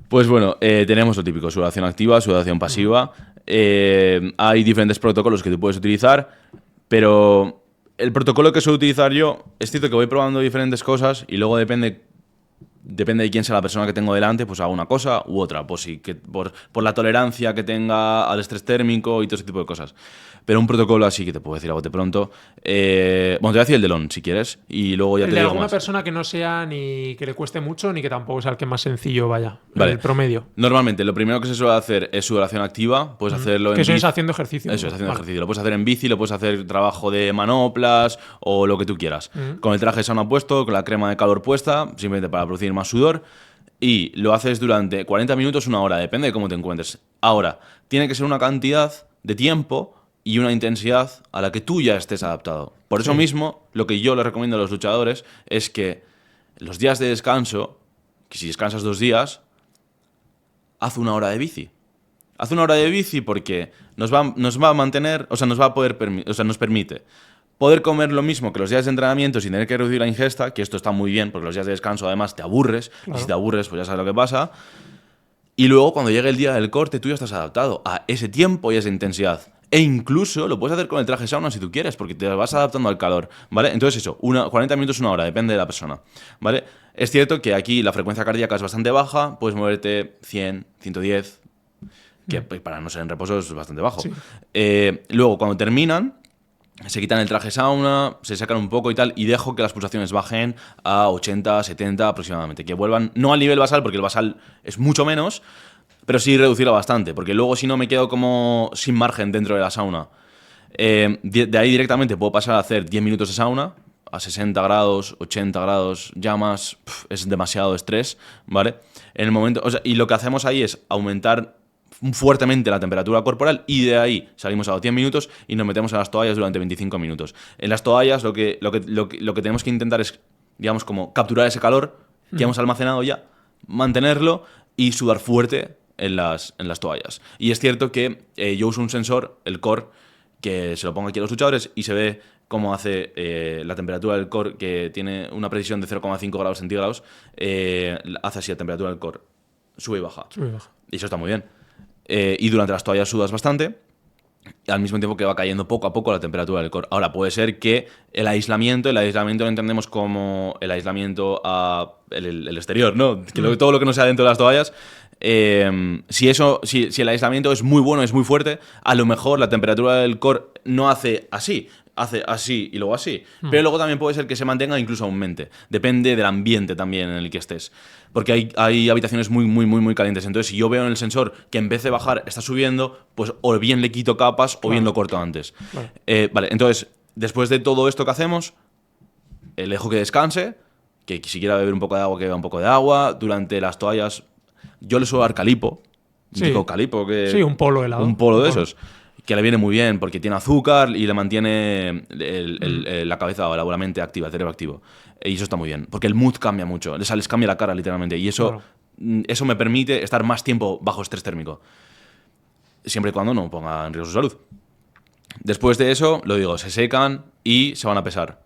Pues bueno, tenemos lo típico, sudoración activa, sudoración pasiva. Hay diferentes protocolos que tú puedes utilizar, pero el protocolo que suelo utilizar yo, es cierto que voy probando diferentes cosas y luego depende de quién sea la persona que tengo delante, pues hago una cosa u otra, pues sí, por la tolerancia que tenga al estrés térmico y todo ese tipo de cosas. Pero un protocolo así que te puedo decir a bote pronto. Bueno, te voy a decir el de Lon, si quieres, y luego ya El te de digo alguna más. persona que no sea ni que le cueste mucho ni que tampoco sea el que más sencillo vaya. Vale. El promedio. Normalmente, lo primero que se suele hacer es sudoración activa. Puedes hacerlo en Que eso es bici. haciendo ejercicio. Eso es haciendo Vale. ejercicio. Lo puedes hacer en bici, lo puedes hacer trabajo de manoplas o lo que tú quieras. Con el traje de sauna puesto, con la crema de calor puesta, simplemente para producir más sudor. Y lo haces durante 40 minutos, una hora, depende de cómo te encuentres. Ahora, tiene que ser una cantidad de tiempo y una intensidad a la que tú ya estés adaptado. Por eso mismo, lo que yo le recomiendo a los luchadores es que los días de descanso, que si descansas 2 días, haz 1 hora de bici. Haz 1 hora de bici porque nos va a mantener, o sea, nos va a poder nos permite poder comer lo mismo que los días de entrenamiento sin tener que reducir la ingesta, que esto está muy bien, porque los días de descanso además te aburres, Claro. y si te aburres pues ya sabes lo que pasa. Y luego cuando llegue el día del corte tú ya estás adaptado a ese tiempo y a esa intensidad. E incluso lo puedes hacer con el traje sauna si tú quieres, porque te vas adaptando al calor, ¿vale? Entonces eso, 40 minutos, 1 hora, depende de la persona, ¿vale? Es cierto que aquí la frecuencia cardíaca es bastante baja, puedes moverte 100, 110, que para no ser en reposo es bastante bajo. Sí. Luego, cuando terminan, se quitan el traje sauna, se sacan un poco y tal, y dejo que las pulsaciones bajen a 80, 70 aproximadamente. Que vuelvan, no al nivel basal, porque el basal es mucho menos, pero sí reducirla bastante, porque luego si no me quedo como sin margen dentro de la sauna. De ahí directamente puedo pasar a hacer 10 minutos de sauna, a 60 grados, 80 grados, llamas, es demasiado estrés, ¿vale? En el momento, o sea, y lo que hacemos ahí es aumentar fuertemente la temperatura corporal y de ahí salimos a los 10 minutos y nos metemos en las toallas durante 25 minutos. En las toallas lo que tenemos que intentar es, digamos, como capturar ese calor que hemos almacenado ya, mantenerlo y sudar fuerte en las toallas. Y es cierto que yo uso un sensor, el Core, que se lo pongo aquí a los luchadores y se ve cómo hace la temperatura del core, que tiene una precisión de 0,5 grados centígrados, hace así la temperatura del core, sube y baja. Sube y baja. Y eso está muy bien. Y durante las toallas sudas bastante, al mismo tiempo que va cayendo poco a poco la temperatura del core. Ahora, puede ser que el aislamiento lo entendemos como el aislamiento a el exterior, ¿no? Que todo lo que no sea dentro de las toallas. Si el aislamiento es muy bueno, es muy fuerte, a lo mejor la temperatura del core no hace así y luego así. Pero luego también puede ser que se mantenga e incluso aumente. Depende del ambiente también en el que estés. Porque hay habitaciones muy, muy, muy, muy calientes. Entonces, si yo veo en el sensor que en vez de bajar está subiendo, pues o bien le quito capas o bien lo corto antes. Claro. Vale, entonces, después de todo esto que hacemos, le dejo que descanse, que si quiera beber un poco de agua, que beba un poco de agua. Durante las toallas, yo le suelo dar calipo. Sí. Digo calipo, que Sí, un polo helado. un polo de esos. Que le viene muy bien porque tiene azúcar y le mantiene la cabeza o la mente activa, el cerebro activo. Y eso está muy bien, porque el mood cambia mucho, les cambia la cara literalmente. Y eso, eso me permite estar más tiempo bajo estrés térmico. Siempre y cuando no ponga en riesgo su salud. Después de eso, lo digo, se secan y se van a pesar.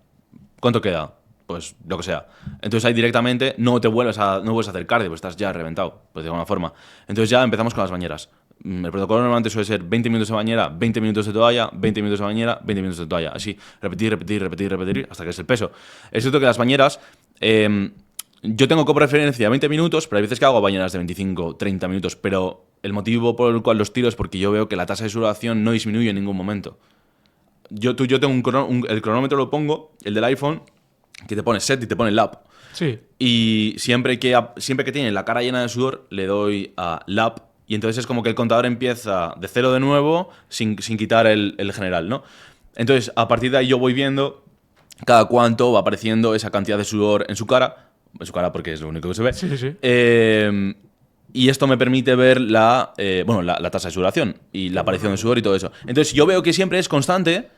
¿Cuánto queda? Pues lo que sea. Entonces ahí directamente no vuelves a hacer cardio, pues estás ya reventado, pues de alguna forma. Entonces ya empezamos con las bañeras. El protocolo normalmente suele ser 20 minutos de bañera, 20 minutos de toalla, 20 minutos de bañera, 20 minutos de toalla. Así, repetir hasta que es el peso. Es cierto que las bañeras, yo tengo como preferencia 20 minutos, pero hay veces que hago bañeras de 25, 30 minutos. Pero el motivo por el cual los tiro es porque yo veo que la tasa de sudoración no disminuye en ningún momento. Yo tengo el cronómetro lo pongo, el del iPhone, que te pone set y te pone lap. Sí. Y siempre que tiene la cara llena de sudor, le doy a lap. Y entonces es como que el contador empieza de cero de nuevo sin quitar el general, ¿no? Entonces, a partir de ahí yo voy viendo cada cuánto va apareciendo esa cantidad de sudor en su cara porque es lo único que se ve. Sí, sí. Y esto me permite ver la tasa de sudoración y la aparición de sudor y todo eso. Entonces, si yo veo que siempre es constante,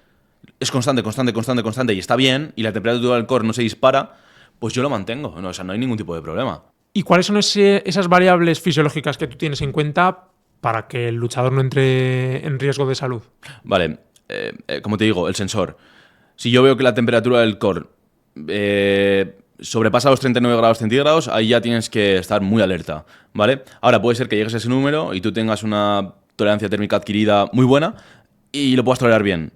y está bien, y la temperatura del core no se dispara, pues yo lo mantengo. No, o sea, no hay ningún tipo de problema. ¿Y cuáles son esas variables fisiológicas que tú tienes en cuenta para que el luchador no entre en riesgo de salud? Vale, como te digo, el sensor. Si yo veo que la temperatura del core sobrepasa los 39 grados centígrados, ahí ya tienes que estar muy alerta, ¿vale? Ahora, puede ser que llegues a ese número y tú tengas una tolerancia térmica adquirida muy buena y lo puedas tolerar bien.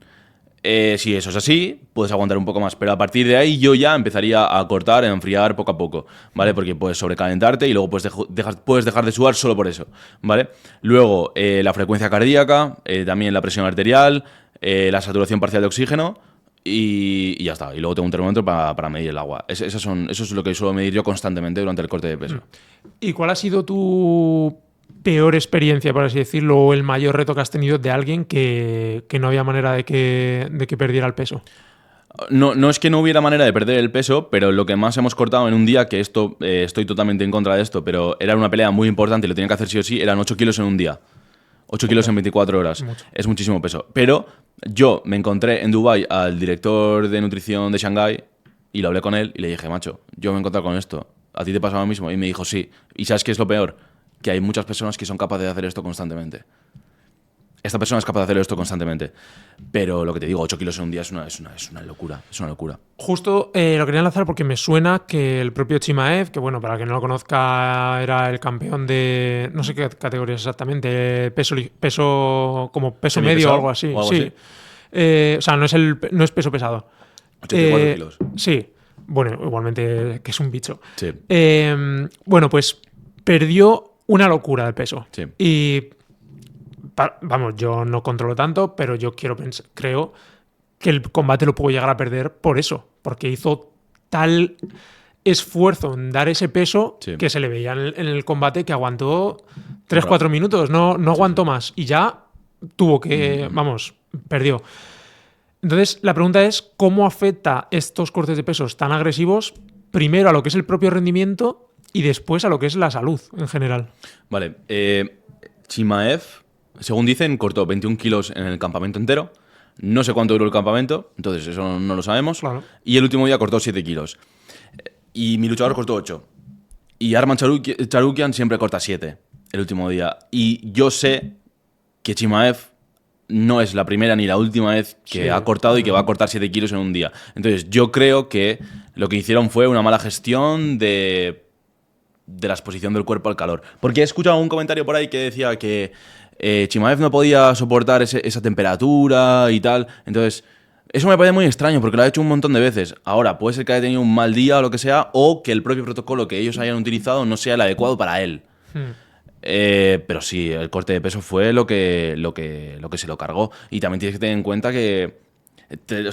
Si eso es así, puedes aguantar un poco más, pero a partir de ahí yo ya empezaría a cortar, a enfriar poco a poco, ¿vale? Porque puedes sobrecalentarte y luego puedes dejar de sudar solo por eso, ¿vale? Luego, la frecuencia cardíaca, también la presión arterial, la saturación parcial de oxígeno y ya está. Y luego tengo un termómetro para medir el agua. Eso es lo que suelo medir yo constantemente durante el corte de peso. ¿Y cuál ha sido tu peor experiencia, por así decirlo, o el mayor reto que has tenido de alguien que no había manera de que perdiera el peso? No es que no hubiera manera de perder el peso, pero lo que más hemos cortado en un día, que esto estoy totalmente en contra de esto, pero era una pelea muy importante y lo tenía que hacer sí o sí, eran 8 kilos en un día. 8 kilos en 24 horas. Mucho. Es muchísimo peso. Pero yo me encontré en Dubái al director de nutrición de Shanghái y lo hablé con él y le dije, macho, yo me he encontrado con esto. ¿A ti te pasa lo mismo? Y me dijo, sí. ¿Y sabes qué es lo peor? Que hay muchas personas que son capaces de hacer esto constantemente. esta persona es capaz de hacer esto constantemente. Pero lo que te digo, 8 kilos en un día es una locura. Es una locura. Justo lo quería enlazar porque me suena que el propio Chimaev, que bueno, para el que no lo conozca, era el campeón de, no sé qué categoría exactamente, peso como peso medio o algo así. Sí. O sea, no es peso pesado. 84 kilos. Sí. Bueno, igualmente que es un bicho. Sí. Bueno, pues perdió una locura de peso. Sí. Y vamos, yo no controlo tanto, pero yo creo que el combate lo puedo llegar a perder por eso, porque hizo tal esfuerzo en dar ese peso que se le veía en el combate que aguantó 3-4 minutos, no aguantó más y ya tuvo que, vamos, perdió. Entonces, la pregunta es ¿cómo afecta estos cortes de pesos tan agresivos primero a lo que es el propio rendimiento y después a lo que es la salud en general? Vale, Chimaev, según dicen, cortó 21 kilos en el campamento entero. No sé cuánto duró el campamento, entonces eso no lo sabemos. Claro. Y el último día cortó 7 kilos. Y mi luchador cortó 8. Y Arman Tsarukyan siempre corta 7 el último día. Y yo sé que Chimaev no es la primera ni la última vez que ha cortado y que va a cortar 7 kilos en un día. Entonces yo creo que lo que hicieron fue una mala gestión de la exposición del cuerpo al calor. Porque he escuchado un comentario por ahí que decía que Chimaev no podía soportar esa temperatura y tal. Entonces, eso me parece muy extraño porque lo ha hecho un montón de veces. Ahora, puede ser que haya tenido un mal día o lo que sea, o que el propio protocolo que ellos hayan utilizado no sea el adecuado para él. Pero sí, el corte de peso fue lo que se lo cargó. Y también tienes que tener en cuenta que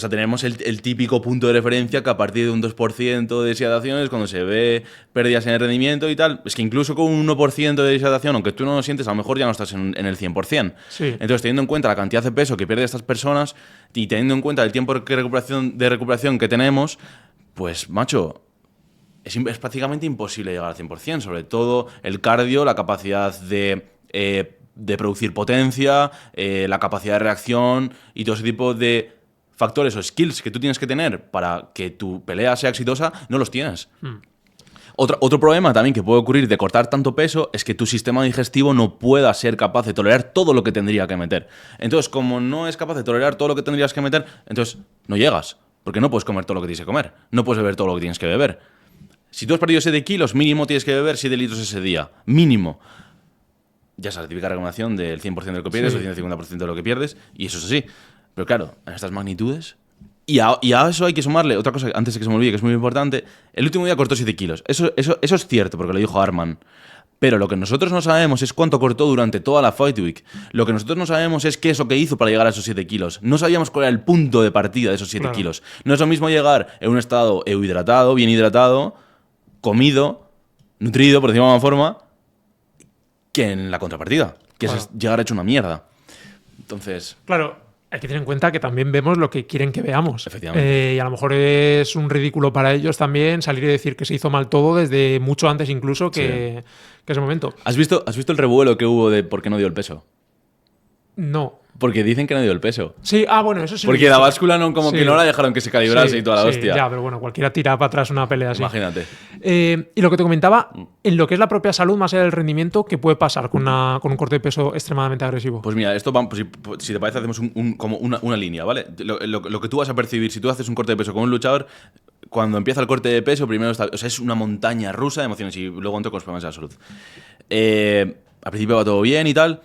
tenemos el típico punto de referencia que a partir de un 2% de deshidratación es cuando se ve pérdidas en el rendimiento y tal. Es que incluso con un 1% de deshidratación, aunque tú no lo sientes, a lo mejor ya no estás en el 100%. Sí. Entonces, teniendo en cuenta la cantidad de peso que pierden estas personas y teniendo en cuenta el tiempo de recuperación que tenemos, pues, macho, es prácticamente imposible llegar al 100%. Sobre todo el cardio, la capacidad de producir potencia, la capacidad de reacción y todo ese tipo de factores o skills que tú tienes que tener para que tu pelea sea exitosa, no los tienes. Otro problema también que puede ocurrir de cortar tanto peso es que tu sistema digestivo no pueda ser capaz de tolerar todo lo que tendría que meter. Entonces, como no es capaz de tolerar todo lo que tendrías que meter, entonces no llegas, porque no puedes comer todo lo que tienes que comer, no puedes beber todo lo que tienes que beber. Si tú has perdido 7 kilos, mínimo tienes que beber 7 litros ese día. Mínimo. Ya es la típica recomendación del 100% de lo que pierdes o el 150% de lo que pierdes, y eso es así. Pero claro, en estas magnitudes... Y a eso hay que sumarle otra cosa, antes de que se me olvide, que es muy importante. El último día cortó 7 kilos. Eso es cierto, porque lo dijo Arman. Pero lo que nosotros no sabemos es cuánto cortó durante toda la Fight Week. Lo que nosotros no sabemos es qué es lo que hizo para llegar a esos 7 kilos. No sabíamos cuál era el punto de partida de esos 7 kilos. No es lo mismo llegar en un estado euhidratado, bien hidratado, comido, nutrido, por decirlo de alguna forma, que en la contrapartida, que es llegar hecho una mierda. Entonces... Claro, hay que tener en cuenta que también vemos lo que quieren que veamos. Efectivamente. Y a lo mejor es un ridículo para ellos también salir y decir que se hizo mal todo desde mucho antes incluso que ese momento. ¿Has visto el revuelo que hubo de por qué no dio el peso? No. Porque dicen que no dio el peso. Sí, bueno, eso sí. Porque la báscula que no la dejaron que se calibrase y toda la hostia. Ya, pero bueno, cualquiera tira para atrás una pelea así. Imagínate. Y lo que te comentaba, en lo que es la propia salud, más allá del rendimiento, ¿qué puede pasar con un corte de peso extremadamente agresivo? Pues mira, esto si te parece, hacemos como una línea, ¿vale? Lo que tú vas a percibir, si tú haces un corte de peso con un luchador, cuando empieza el corte de peso, primero es una montaña rusa de emociones y luego entro con los problemas de la salud. Al principio va todo bien y tal.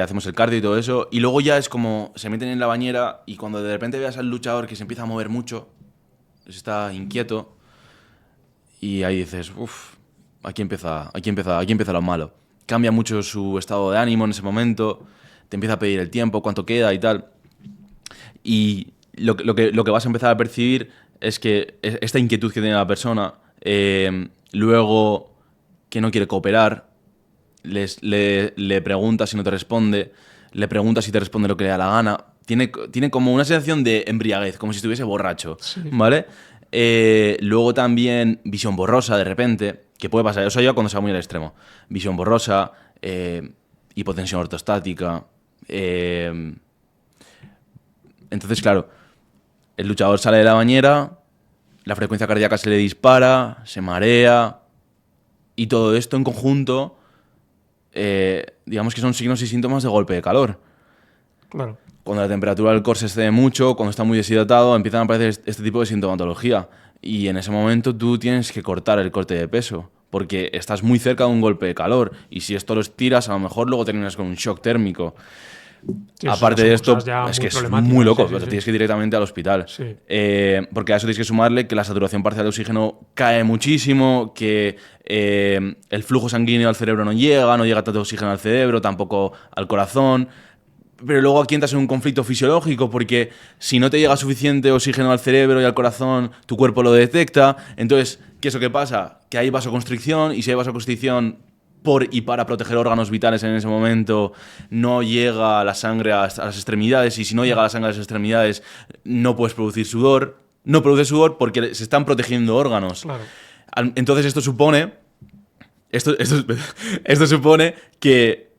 Hacemos el cardio y todo eso, y luego ya es como se meten en la bañera y cuando de repente veas al luchador que se empieza a mover mucho, está inquieto, y ahí dices, uff, aquí empieza lo malo. Cambia mucho su estado de ánimo en ese momento, te empieza a pedir el tiempo, cuánto queda y tal. Y lo que vas a empezar a percibir es que esta inquietud que tiene la persona, luego que no quiere cooperar, le preguntas si no te responde, le preguntas si te responde lo que le da la gana. Tiene como una sensación de embriaguez, como si estuviese borracho, ¿vale? Luego también visión borrosa de repente, que puede pasar, eso ya cuando se va muy al extremo. Visión borrosa, hipotensión ortostática. Entonces, claro, el luchador sale de la bañera, la frecuencia cardíaca se le dispara, se marea, y todo esto en conjunto... digamos que son signos y síntomas de golpe de calor. Claro. Cuando la temperatura del core se excede mucho, cuando está muy deshidratado, empiezan a aparecer este tipo de sintomatología. Y en ese momento tú tienes que cortar el corte de peso, porque estás muy cerca de un golpe de calor. Y si esto lo estiras, a lo mejor luego terminas con un shock térmico. Sí, Aparte son de esto, cosas ya es muy que es problemáticas, muy loco, sí, sí, sí. tienes que ir directamente al hospital. Sí. Porque a eso tienes que sumarle que la saturación parcial de oxígeno cae muchísimo, que el flujo sanguíneo al cerebro no llega tanto oxígeno al cerebro, tampoco al corazón. Pero luego aquí entras en un conflicto fisiológico, porque si no te llega suficiente oxígeno al cerebro y al corazón, tu cuerpo lo detecta. Entonces, ¿qué es lo que pasa? Que hay vasoconstricción, y si hay vasoconstricción por y para proteger órganos vitales en ese momento, no llega la sangre a las extremidades, y si no llega la sangre a las extremidades, no puedes producir sudor. No produces sudor porque se están protegiendo órganos. Claro. Entonces esto supone supone que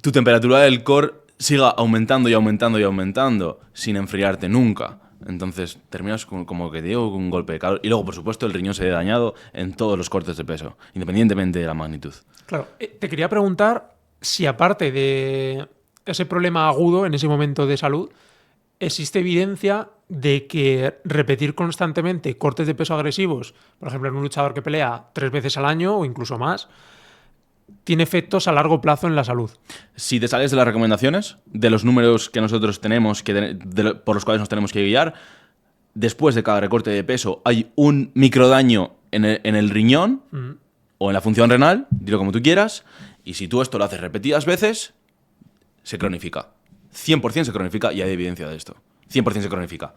tu temperatura del core siga aumentando y aumentando y aumentando sin enfriarte nunca. Entonces terminas como que digo, con un golpe de calor. Y luego, por supuesto, el riñón se ve dañado en todos los cortes de peso, independientemente de la magnitud. Claro. Te quería preguntar si, aparte de ese problema agudo en ese momento de salud, existe evidencia de que repetir constantemente cortes de peso agresivos, por ejemplo, en un luchador que pelea 3 veces al año o incluso más, tiene efectos a largo plazo en la salud. Si te sales de las recomendaciones, de los números que nosotros tenemos, por los cuales nos tenemos que guiar, después de cada recorte de peso hay un microdaño en el riñón o en la función renal, dilo como tú quieras, y si tú esto lo haces repetidas veces, se cronifica. 100% se cronifica, y hay evidencia de esto. 100% se cronifica.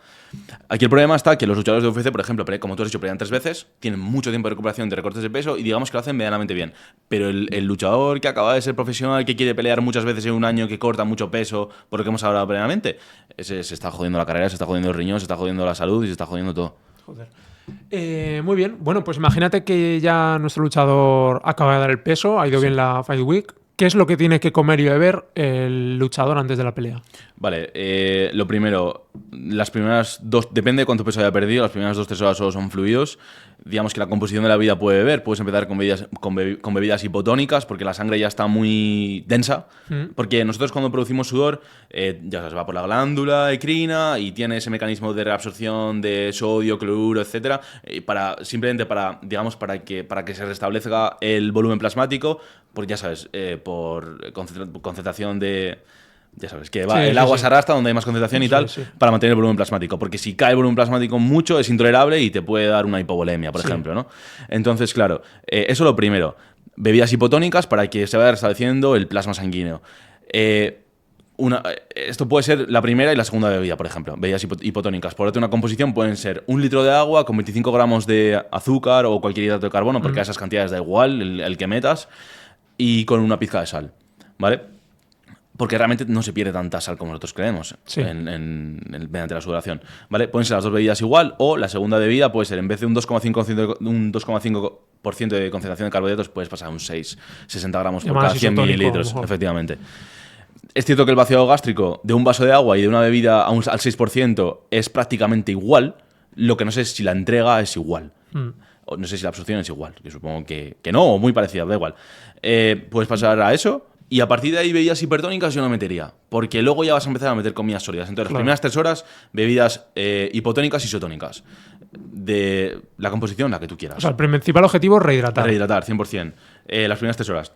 Aquí el problema está que los luchadores de UFC, por ejemplo, como tú has dicho, pelean 3 veces, tienen mucho tiempo de recuperación de recortes de peso y digamos que lo hacen medianamente bien. Pero el luchador que acaba de ser profesional, que quiere pelear muchas veces en un año, que corta mucho peso, por lo que hemos hablado previamente, ese se está jodiendo la carrera, se está jodiendo el riñón, se está jodiendo la salud y se está jodiendo todo. Joder. Muy bien. Bueno, pues imagínate que ya nuestro luchador acaba de dar el peso, ha ido bien la Fight Week. ¿Qué es lo que tiene que comer y beber el luchador antes de la pelea? Vale, lo primero, las primeras dos, depende de cuánto peso haya perdido, las primeras 2-3 horas solo son fluidos. Digamos que la composición de la bebida puede beber, puedes empezar con bebidas hipotónicas, porque la sangre ya está muy densa. Porque nosotros cuando producimos sudor, ya sabes, va por la glándula endocrina y tiene ese mecanismo de reabsorción de sodio, cloruro, etcétera, simplemente para que se restablezca el volumen plasmático, porque ya sabes, por concentración de... Ya sabes, que el agua se arrastra donde hay más concentración y tal, para mantener el volumen plasmático. Porque si cae el volumen plasmático mucho, es intolerable y te puede dar una hipovolemia, por ejemplo, ¿no? Entonces, claro, eso es lo primero. Bebidas hipotónicas para que se vaya restableciendo el plasma sanguíneo. Esto puede ser la primera y la segunda bebida, por ejemplo. Bebidas hipotónicas. Por otra, una composición pueden ser 1 litro de agua con 25 gramos de azúcar o cualquier hidrato de carbono, porque a esas cantidades da igual el que metas, y con una pizca de sal, ¿vale? Porque realmente no se pierde tanta sal como nosotros creemos mediante la sudoración, ¿vale? Pueden ser las dos bebidas igual, o la segunda bebida puede ser, en vez de un 2,5% de concentración de carbohidratos, puedes pasar a un 60 gramos por cada 100 mililitros, efectivamente. Es cierto que el vaciado gástrico de un vaso de agua y de una bebida al 6% es prácticamente igual, lo que no sé es si la entrega es igual. O no sé si la absorción es igual, que supongo que no, o muy parecida, da igual. Puedes pasar a eso. Y a partir de ahí, bebidas hipertónicas yo no metería, porque luego ya vas a empezar a meter comidas sólidas. Entonces, las primeras 3 horas, bebidas hipotónicas y isotónicas. De la composición, la que tú quieras. O sea, el principal objetivo es rehidratar. Rehidratar, 100%. Las primeras 3 horas.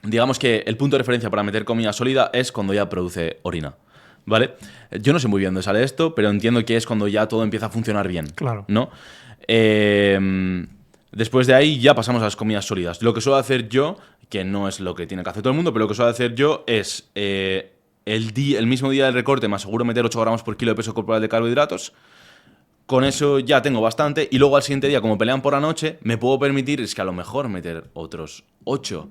Digamos que el punto de referencia para meter comida sólida es cuando ya produce orina, ¿vale? Yo no sé muy bien dónde sale esto, pero entiendo que es cuando ya todo empieza a funcionar bien. Claro. ¿No? Después de ahí ya pasamos a las comidas sólidas. Lo que suelo hacer yo, que no es lo que tiene que hacer todo el mundo, pero lo que suelo hacer yo es el mismo día del recorte me aseguro meter 8 gramos por kilo de peso corporal de carbohidratos. Con eso ya tengo bastante. Y luego al siguiente día, como pelean por la noche, me puedo permitir, es que a lo mejor meter otros 8.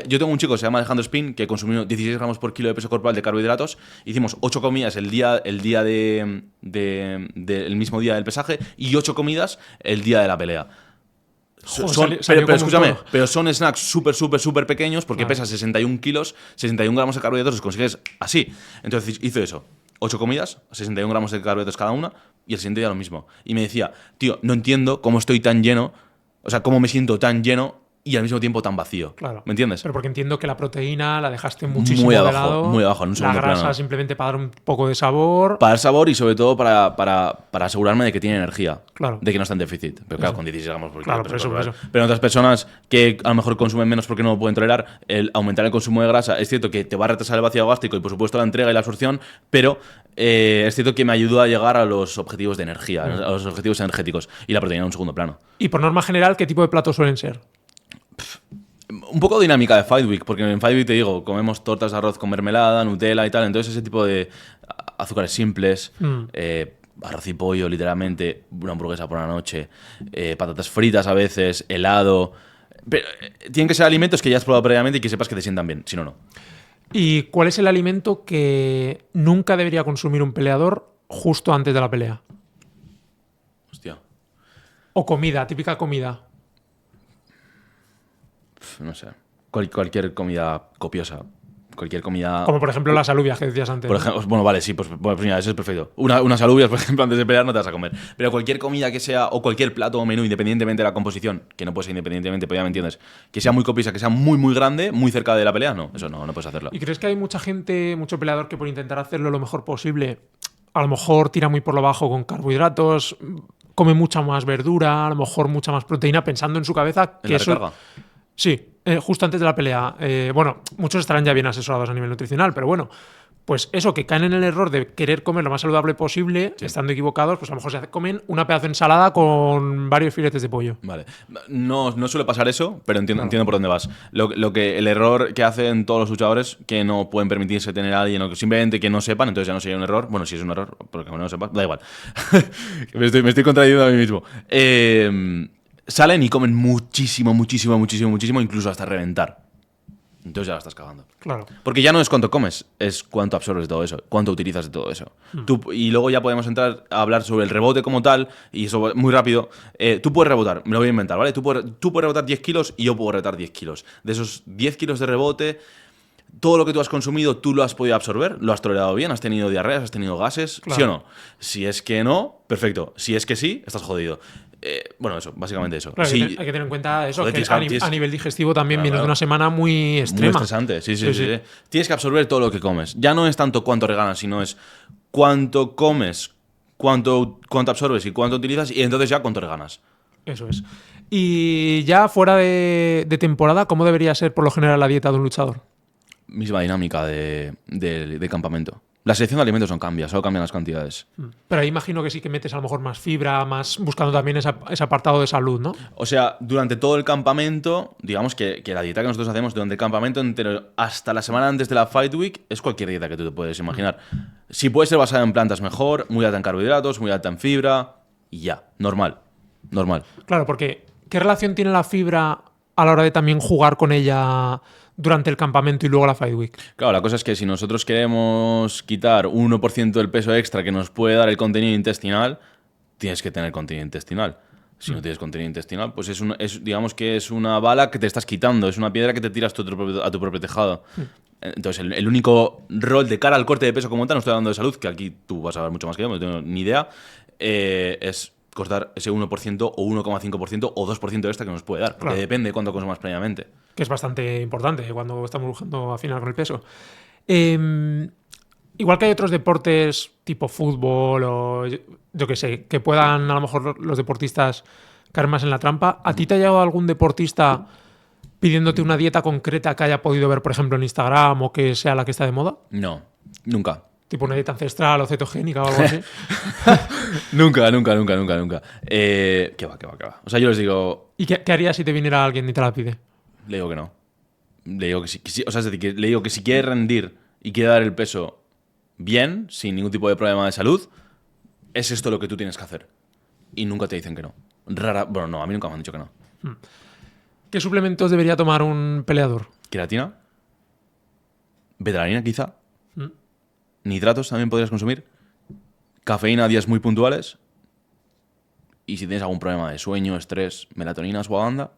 Yo tengo un chico que se llama Alejandro Spin, que consumió 16 gramos por kilo de peso corporal de carbohidratos. Hicimos 8 comidas el día del mismo día del pesaje y 8 comidas el día de la pelea. Pero escúchame, pero son snacks súper pequeños, porque pesa 61 kilos, 61 gramos de carbohidratos, los consigues así. Entonces hizo eso, 8 comidas, 61 gramos de carbohidratos cada una, y el siguiente día lo mismo. Y me decía, tío, no entiendo cómo estoy tan lleno, o sea, cómo me siento tan lleno y al mismo tiempo tan vacío. Claro. ¿Me entiendes? Pero porque entiendo que la proteína la dejaste muchísimo Muy de abajo, lado. muy abajo, en un La segundo grasa plano. simplemente para dar un poco de sabor. Para el sabor y sobre todo para asegurarme de que tiene energía. Claro. De que no está en déficit. Pero claro, Eso. con 16 gramos por Claro, kilo, por eso, por eso. Pero en otras personas que a lo mejor consumen menos porque no lo pueden tolerar, el aumentar el consumo de grasa es cierto que te va a retrasar el vaciado gástrico y por supuesto la entrega y la absorción, pero es cierto que me ayuda a llegar a los objetivos de energía, a los objetivos energéticos y la proteína en un segundo plano. Y por norma general, ¿qué tipo de platos suelen ser? Un poco dinámica de Fight Week, porque en Fight Week te digo, comemos tortas de arroz con mermelada, Nutella y tal, entonces ese tipo de azúcares simples, arroz y pollo literalmente, una hamburguesa por la noche, patatas fritas a veces, helado. Pero, tienen que ser alimentos que ya has probado previamente y que sepas que te sientan bien, si no, no. ¿Y cuál es el alimento que nunca debería consumir un peleador justo antes de la pelea? Hostia, O comida, típica comida. no sé. Cualquier comida copiosa. Cualquier comida. Como por ejemplo las alubias que decías antes. Por ¿no? ejemplo, bueno, vale, sí, pues mira, eso es perfecto. Unas alubias, por ejemplo, antes de pelear no te vas a comer. Pero cualquier comida que sea, o cualquier plato o menú, independientemente de la composición, que no puede ser independientemente, pero ya me entiendes, que sea muy copiosa, que sea muy, muy grande, muy cerca de la pelea, no, eso no puedes hacerlo. ¿Y crees que hay mucha gente, mucho peleador que por intentar hacerlo lo mejor posible, a lo mejor tira muy por lo bajo con carbohidratos, come mucha más verdura, a lo mejor mucha más proteína, pensando en su cabeza ¿En que la eso... recarga? Sí, justo antes de la pelea. Bueno, muchos estarán ya bien asesorados a nivel nutricional, pero bueno, pues eso, que caen en el error de querer comer lo más saludable posible, Sí. estando equivocados, pues a lo mejor comen una pedazo de ensalada con varios filetes de pollo. Vale. No suele pasar eso, pero entiendo, Claro. entiendo por dónde vas. El error que hacen todos los luchadores que no pueden permitirse tener a alguien o que simplemente que no sepan, entonces ya no sería un error. Bueno, si es un error, porque no sepas, da igual. me estoy contradiciendo a mí mismo. Salen y comen muchísimo, muchísimo, muchísimo, muchísimo, incluso hasta reventar. Entonces ya la estás cagando. Claro. Porque ya no es cuánto comes, es cuánto absorbes de todo eso, cuánto utilizas de todo eso. Y luego ya podemos entrar a hablar sobre el rebote como tal, y eso muy rápido. Tú puedes rebotar, me lo voy a inventar, ¿vale? Tú puedes rebotar 10 kilos y yo puedo rebotar 10 kilos. De esos 10 kilos de rebote, todo lo que tú has consumido, tú lo has podido absorber, lo has tolerado bien, has tenido diarreas, has tenido gases, Claro. ¿sí o no? Si es que no, perfecto. Si es que sí, estás jodido. Bueno, eso, básicamente eso. Claro, Sí, hay que tener en cuenta eso, Joder, que tienes- a nivel digestivo también Claro, vienes de claro. una semana muy muy extrema. estresante, sí. Tienes que absorber todo lo que comes. Ya no es tanto cuánto regalas, sino es cuánto comes, cuánto absorbes y cuánto utilizas, y entonces ya cuánto reganas. Eso es. Y ya fuera de temporada, ¿cómo debería ser por lo general la dieta de un luchador? Misma dinámica de campamento. La selección de alimentos no cambia, solo cambian las cantidades. Pero ahí imagino que sí que metes a lo mejor más fibra, más buscando también ese apartado de salud, ¿no? O sea, durante todo el campamento, digamos que la dieta que nosotros hacemos durante el campamento entero hasta la semana antes de la Fight Week es cualquier dieta que tú te puedes imaginar. Si puede ser basada en plantas mejor, muy alta en carbohidratos, muy alta en fibra, y ya, normal. Claro, porque ¿qué relación tiene la fibra a la hora de también jugar con ella durante el campamento y luego la Fight Week? Claro, la cosa es que si nosotros queremos quitar 1% del peso extra que nos puede dar el contenido intestinal, tienes que tener contenido intestinal. Si no tienes contenido intestinal, pues digamos que es una bala que te estás quitando, es una piedra que te tiras a tu propio tejado. Entonces, el único rol de cara al corte de peso como tal, no estoy hablando de salud, que aquí tú vas a ver mucho más que yo, no tengo ni idea, es cortar ese 1% o 1,5% o 2% extra que nos puede dar, porque Claro. depende de cuánto consumas previamente. Que es bastante importante cuando estamos buscando afinar con el peso. Igual que hay otros deportes tipo fútbol o yo qué sé, que puedan a lo mejor los deportistas caer más en la trampa, ¿a ti te ha llegado algún deportista pidiéndote una dieta concreta que haya podido ver, por ejemplo, en Instagram o que sea la que está de moda? No, nunca. Tipo una dieta ancestral o cetogénica o algo así. Nunca. ¿Qué va? O sea, yo les digo, ¿Y qué harías si te viniera alguien y te la pide? le digo que no. Le digo que sí. O sea, es decir, que le digo que si quiere rendir y quiere dar el peso bien, sin ningún tipo de problema de salud, es esto lo que tú tienes que hacer. Y nunca te dicen que no. Bueno, no, a mí nunca me han dicho que no. ¿Qué suplementos debería tomar un peleador? Queratina, betalanina quizá, ¿Mm? nitratos también podrías consumir, cafeína a días muy puntuales, y si tienes algún problema de sueño, estrés, melatonina, ashwagandha,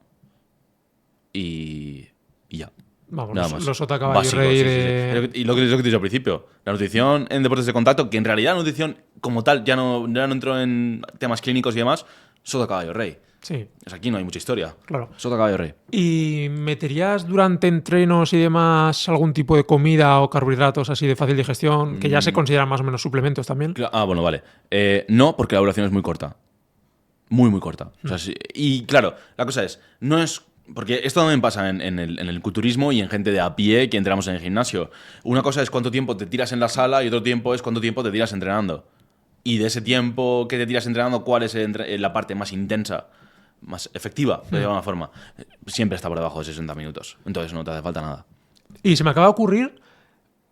y ya. Vamos, Nada más. los sota caballo Básico, rey sí. de... Y lo que te he dicho al principio, la nutrición en deportes de contacto, que en realidad la nutrición como tal ya no entro en temas clínicos y demás, sota caballo rey. Sí, Es aquí no hay mucha historia. claro. Sota caballo rey. ¿Y meterías durante entrenos y demás algún tipo de comida o carbohidratos así de fácil digestión, que ya se consideran más o menos suplementos también? Bueno, vale. No, porque la duración es muy corta. Muy, muy corta. O sea, y claro, la cosa es, no es... Porque esto también pasa en el culturismo y en gente de a pie que entramos en el gimnasio. Una cosa es cuánto tiempo te tiras en la sala y otro tiempo es cuánto tiempo te tiras entrenando. Y de ese tiempo que te tiras entrenando, ¿cuál es la parte más intensa, más efectiva, de alguna forma? Siempre está por debajo de 60 minutos. Entonces no te hace falta nada. Y se me acaba de ocurrir,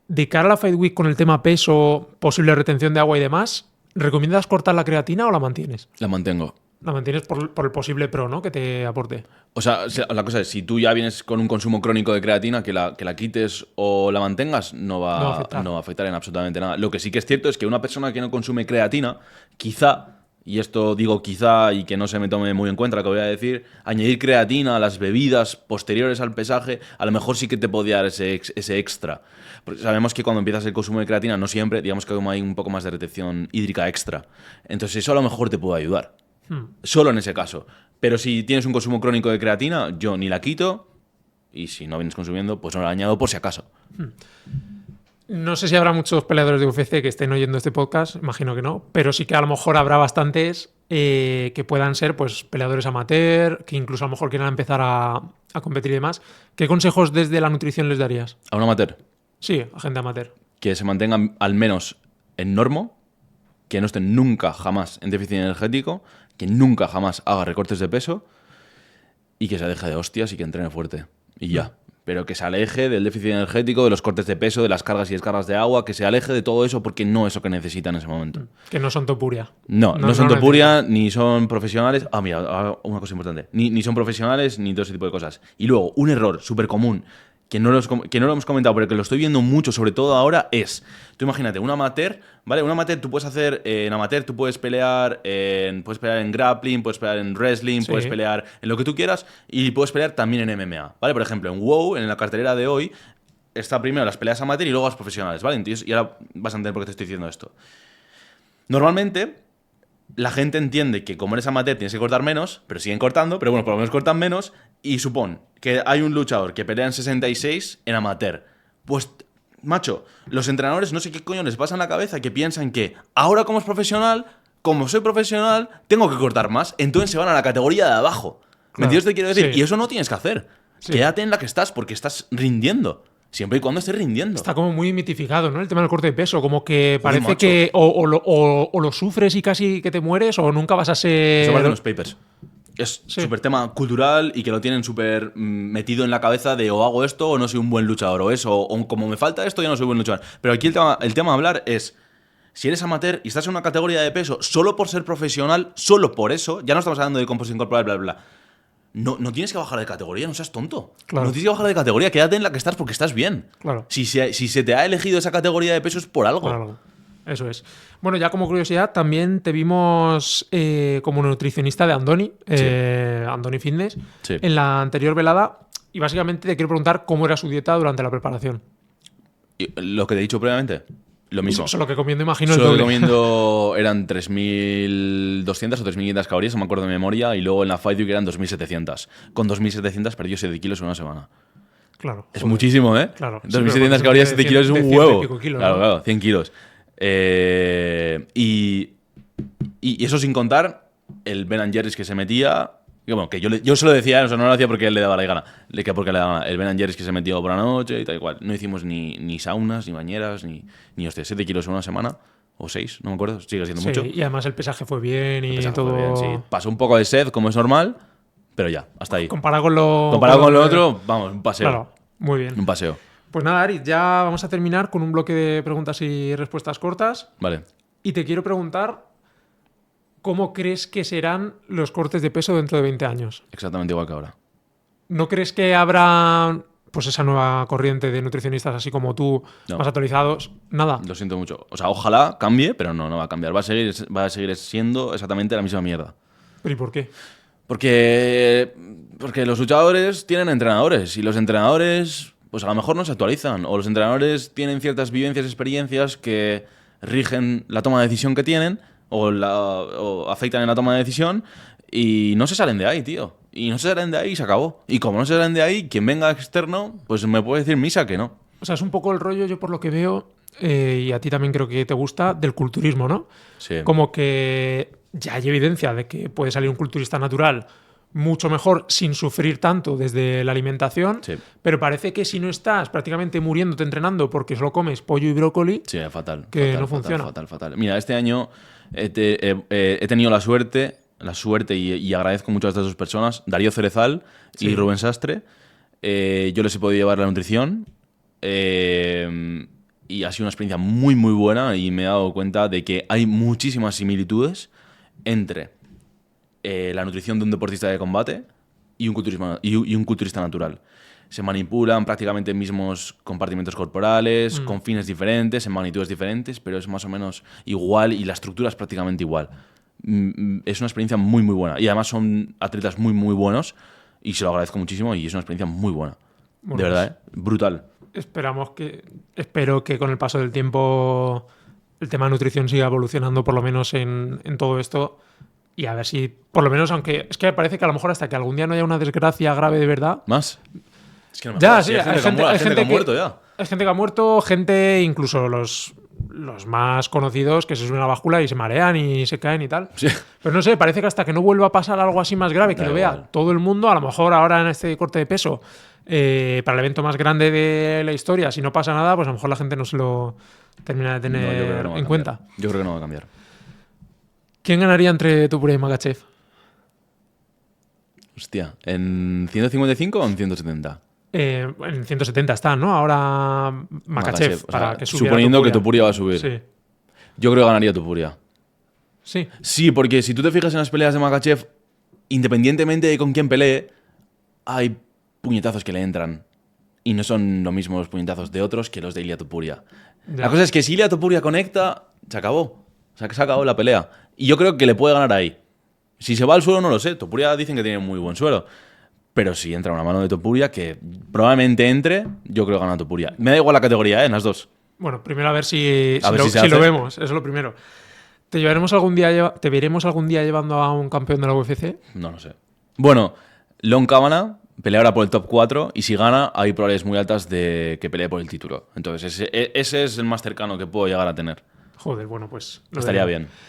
de cara a la Fight Week con el tema peso, posible retención de agua y demás, ¿recomiendas cortar la creatina o la mantienes? La mantengo. La mantienes por el posible pro, ¿no? Que te aporte. O sea, la cosa es, si tú ya vienes con un consumo crónico de creatina, que la quites o la mantengas, no va a afectar en absolutamente nada. Lo que sí que es cierto es que una persona que no consume creatina, quizá, y esto digo quizá y que no se me tome muy en cuenta lo que voy a decir, añadir creatina a las bebidas posteriores al pesaje, a lo mejor sí que te podría dar ese extra. Porque sabemos que cuando empiezas el consumo de creatina, no siempre, digamos que hay un poco más de retención hídrica extra. Entonces eso a lo mejor te puede ayudar. Solo en ese caso. Pero si tienes un consumo crónico de creatina, yo ni la quito y si no vienes consumiendo, pues no la añado por si acaso. No sé si habrá muchos peleadores de UFC que estén oyendo este podcast, imagino que no, pero sí que a lo mejor habrá bastantes que puedan ser pues peleadores amateur, que incluso a lo mejor quieran empezar a competir y demás. ¿Qué consejos desde la nutrición les darías? A un amateur, Sí, a gente amateur. que se mantengan al menos en normo, que no estén nunca, jamás en déficit energético, que nunca, jamás haga recortes de peso y que se aleje de hostias y que entrene fuerte. Y ya. Pero que se aleje del déficit energético, de los cortes de peso, de las cargas y descargas de agua, que se aleje de todo eso porque no es lo que necesita en ese momento. Que no son topuria. No son topuria, ni son profesionales. Mira, ahora una cosa importante. Ni son profesionales, ni todo ese tipo de cosas. Y luego, un error súper común que no lo hemos comentado, pero que lo estoy viendo mucho, sobre todo ahora, es... Tú imagínate, un amateur, ¿vale? Un amateur tú puedes hacer... en amateur tú puedes pelear en grappling, puedes pelear en wrestling, Sí. puedes pelear en lo que tú quieras y puedes pelear también en MMA, ¿vale? Por ejemplo, en WoW, en la cartelera de hoy, está primero las peleas amateur y luego las profesionales, ¿vale? Entonces, y ahora vas a entender por qué te estoy diciendo esto. Normalmente... La gente entiende que como eres amateur tienes que cortar menos, pero siguen cortando, pero bueno, por lo menos cortan menos. Y supón que hay un luchador que pelea en 66 en amateur. Pues, macho, los entrenadores no sé qué coño les pasa en la cabeza que piensan que ahora como soy profesional, tengo que cortar más. Entonces se van a la categoría de abajo. ¿Me entiendes lo que quiero decir? Sí. Y eso no tienes que hacer. Sí. Quédate en la que estás porque estás rindiendo. Siempre y cuando estés rindiendo. Está como muy mitificado, ¿no? El tema del corte de peso, como que parece macho. que o lo sufres y casi que te mueres o nunca vas a ser... Eso vale en los papers. Es Sí. súper tema cultural y que lo tienen súper metido en la cabeza de o hago esto o no soy un buen luchador o eso, o como me falta esto ya no soy buen luchador. Pero aquí el tema a hablar es, si eres amateur y estás en una categoría de peso solo por ser profesional, solo por eso, ya no estamos hablando de composición corporal, bla, bla, bla. No tienes que bajar de categoría, no seas tonto. Claro. No tienes que bajar de categoría, quédate en la que estás porque estás bien. Claro. Si se te ha elegido esa categoría de peso es por algo. Por algo. Eso es. Bueno, ya como curiosidad, también te vimos como nutricionista de Andoni, Andoni Fitness, Sí. en la anterior velada. Y básicamente te quiero preguntar cómo era su dieta durante la preparación. Y lo que te he dicho previamente, lo mismo. Solo que comiendo, imagino, Solo el que doble. comiendo eran 3.200 o 3.500 calorías, no me acuerdo de memoria, y luego en la Fight Week eran 2.700. Con 2.700 perdió 7 kilos en una semana. Claro. Es joder. muchísimo, ¿eh? Claro. Sí, 2.700 pero calorías, de 7 kilos es un 100 y huevo. pico kilos, Claro, ¿no? claro, 100 kilos. Y eso sin contar el Ben & Jerry's que se metía... Que, bueno, que yo se lo decía, o sea, no lo hacía porque él le daba la gana. Porque le daba la gana. El Ben & Jerry's que se metió por la noche y tal y cual. No hicimos ni saunas, ni bañeras, ni hostia, 7 kilos en una semana. O 6, no me acuerdo. Sigue siendo Sí, mucho. y además el pesaje fue bien y El pesaje todo. fue bien, sí. Pasó un poco de sed, como es normal, pero ya, hasta ahí. Comparado con lo. Comparado con lo otro, vamos, un paseo. Claro, muy bien. Un paseo. Pues nada, Aritz, ya vamos a terminar con un bloque de preguntas y respuestas cortas. Vale. Y te quiero preguntar, ¿cómo crees que serán los cortes de peso dentro de 20 años? Exactamente igual que ahora. ¿No crees que habrá pues esa nueva corriente de nutricionistas así como tú, No. más actualizados? Nada. Lo siento mucho. O sea, ojalá cambie, pero no va a cambiar. Va a seguir siendo exactamente la misma mierda. ¿Pero y por qué? Porque los luchadores tienen entrenadores y los entrenadores, pues a lo mejor no se actualizan. O los entrenadores tienen ciertas vivencias, experiencias que rigen la toma de decisión que tienen o afectan en la toma de decisión Y no se salen de ahí, tío. Y no se salen de ahí y se acabó. Y como no se salen de ahí, quien venga externo, pues me puede decir misa que no. O sea, es un poco el rollo, yo por lo que veo, y a ti también creo que te gusta, del culturismo, ¿no? Sí. Como que ya hay evidencia de que puede salir un culturista natural mucho mejor sin sufrir tanto desde la alimentación, Sí. pero parece que si no estás prácticamente muriéndote entrenando porque solo comes pollo y brócoli, Sí, fatal. Que fatal, no funciona. Fatal. Mira, este año he tenido la suerte y agradezco mucho a estas dos personas, Darío Cerezal Sí. y Rubén Sastre. Yo les he podido llevar la nutrición y ha sido una experiencia muy, muy buena y me he dado cuenta de que hay muchísimas similitudes entre la nutrición de un deportista de combate y un culturista natural. Se manipulan prácticamente mismos compartimentos corporales, con fines diferentes, en magnitudes diferentes, pero es más o menos igual y la estructura es prácticamente igual. Es una experiencia muy, muy buena. Y además son atletas muy, muy buenos y se lo agradezco muchísimo y es una experiencia muy buena. Bueno, de verdad, brutal. Espero que con el paso del tiempo el tema de nutrición siga evolucionando por lo menos en todo esto y a ver si, por lo menos, aunque es que me parece que a lo mejor hasta que algún día no haya una desgracia grave de verdad. ¿Más? Es que no me Ya, jodas, sí, hay gente que ha muerto ya. Hay gente que ha muerto, gente, incluso los más conocidos, que se suben a la báscula y se marean y se caen y tal. Sí. Pero no sé, parece que hasta que no vuelva a pasar algo así más grave, que Da lo vea igual. todo el mundo, a lo mejor ahora en este corte de peso, para el evento más grande de la historia, si no pasa nada, pues a lo mejor la gente no se lo termina de No, yo creo que tener no va a en cambiar. cuenta. Yo creo que no va a cambiar. ¿Quién ganaría entre Topuria y Makhachev? Hostia, ¿en 155 o en 170? En 170 está, ¿no? Ahora Makhachev, O sea, para que subiera suponiendo que Topuria. Topuria va a subir. Sí. Yo creo que ganaría Topuria. Sí. Sí, porque si tú te fijas en las peleas de Makhachev, independientemente de con quién pelee, hay puñetazos que le entran. Y no son los mismos puñetazos de otros que los de Ilia Topuria. Ya. La cosa es que si Ilia Topuria conecta, se acabó. O sea, que se acabó la pelea. Y yo creo que le puede ganar ahí. Si se va al suelo, no lo sé. Topuria dicen que tiene muy buen suelo. Pero si entra una mano de Topuria, que probablemente entre, yo creo que gana Topuria. Me da igual la categoría, en las dos. Bueno, primero a ver si A ver lo, si se si lo hace. vemos, eso es lo primero. ¿Te veremos algún día llevando a un campeón de la UFC? No lo sé. Bueno, Lon Kavanagh peleará por el top 4 y si gana, hay probabilidades muy altas de que pelee por el título. Entonces, ese es el más cercano que puedo llegar a tener. Joder, bueno, pues lo Estaría veremos. bien.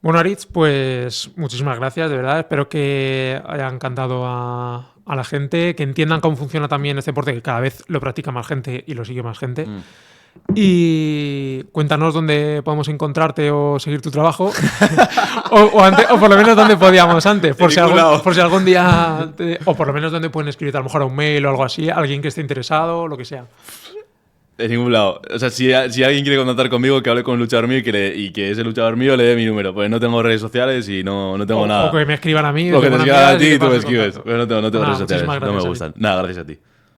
Bueno, Aritz, pues muchísimas gracias, de verdad. Espero que haya encantado a la gente, que entiendan cómo funciona también este deporte, que cada vez lo practica más gente y lo sigue más gente. Y cuéntanos dónde podemos encontrarte o seguir tu trabajo. o por lo menos dónde podíamos antes. Por si, ningún lado. por si algún día. O por lo menos dónde pueden escribirte a lo mejor a un mail o algo así. Alguien que esté interesado, lo que sea. De ningún lado. O sea, si alguien quiere contactar conmigo, que hable con un luchador mío y que ese luchador mío le dé mi número. Pues no tengo redes sociales y no tengo nada. O que me escriban a mí. O que te tengo una escriban amiga a ti que y tú me paso escribes. contacto. Pero no tengo Nada, redes sociales. muchísimas No me gracias, gustan. Nada, gracias a ti.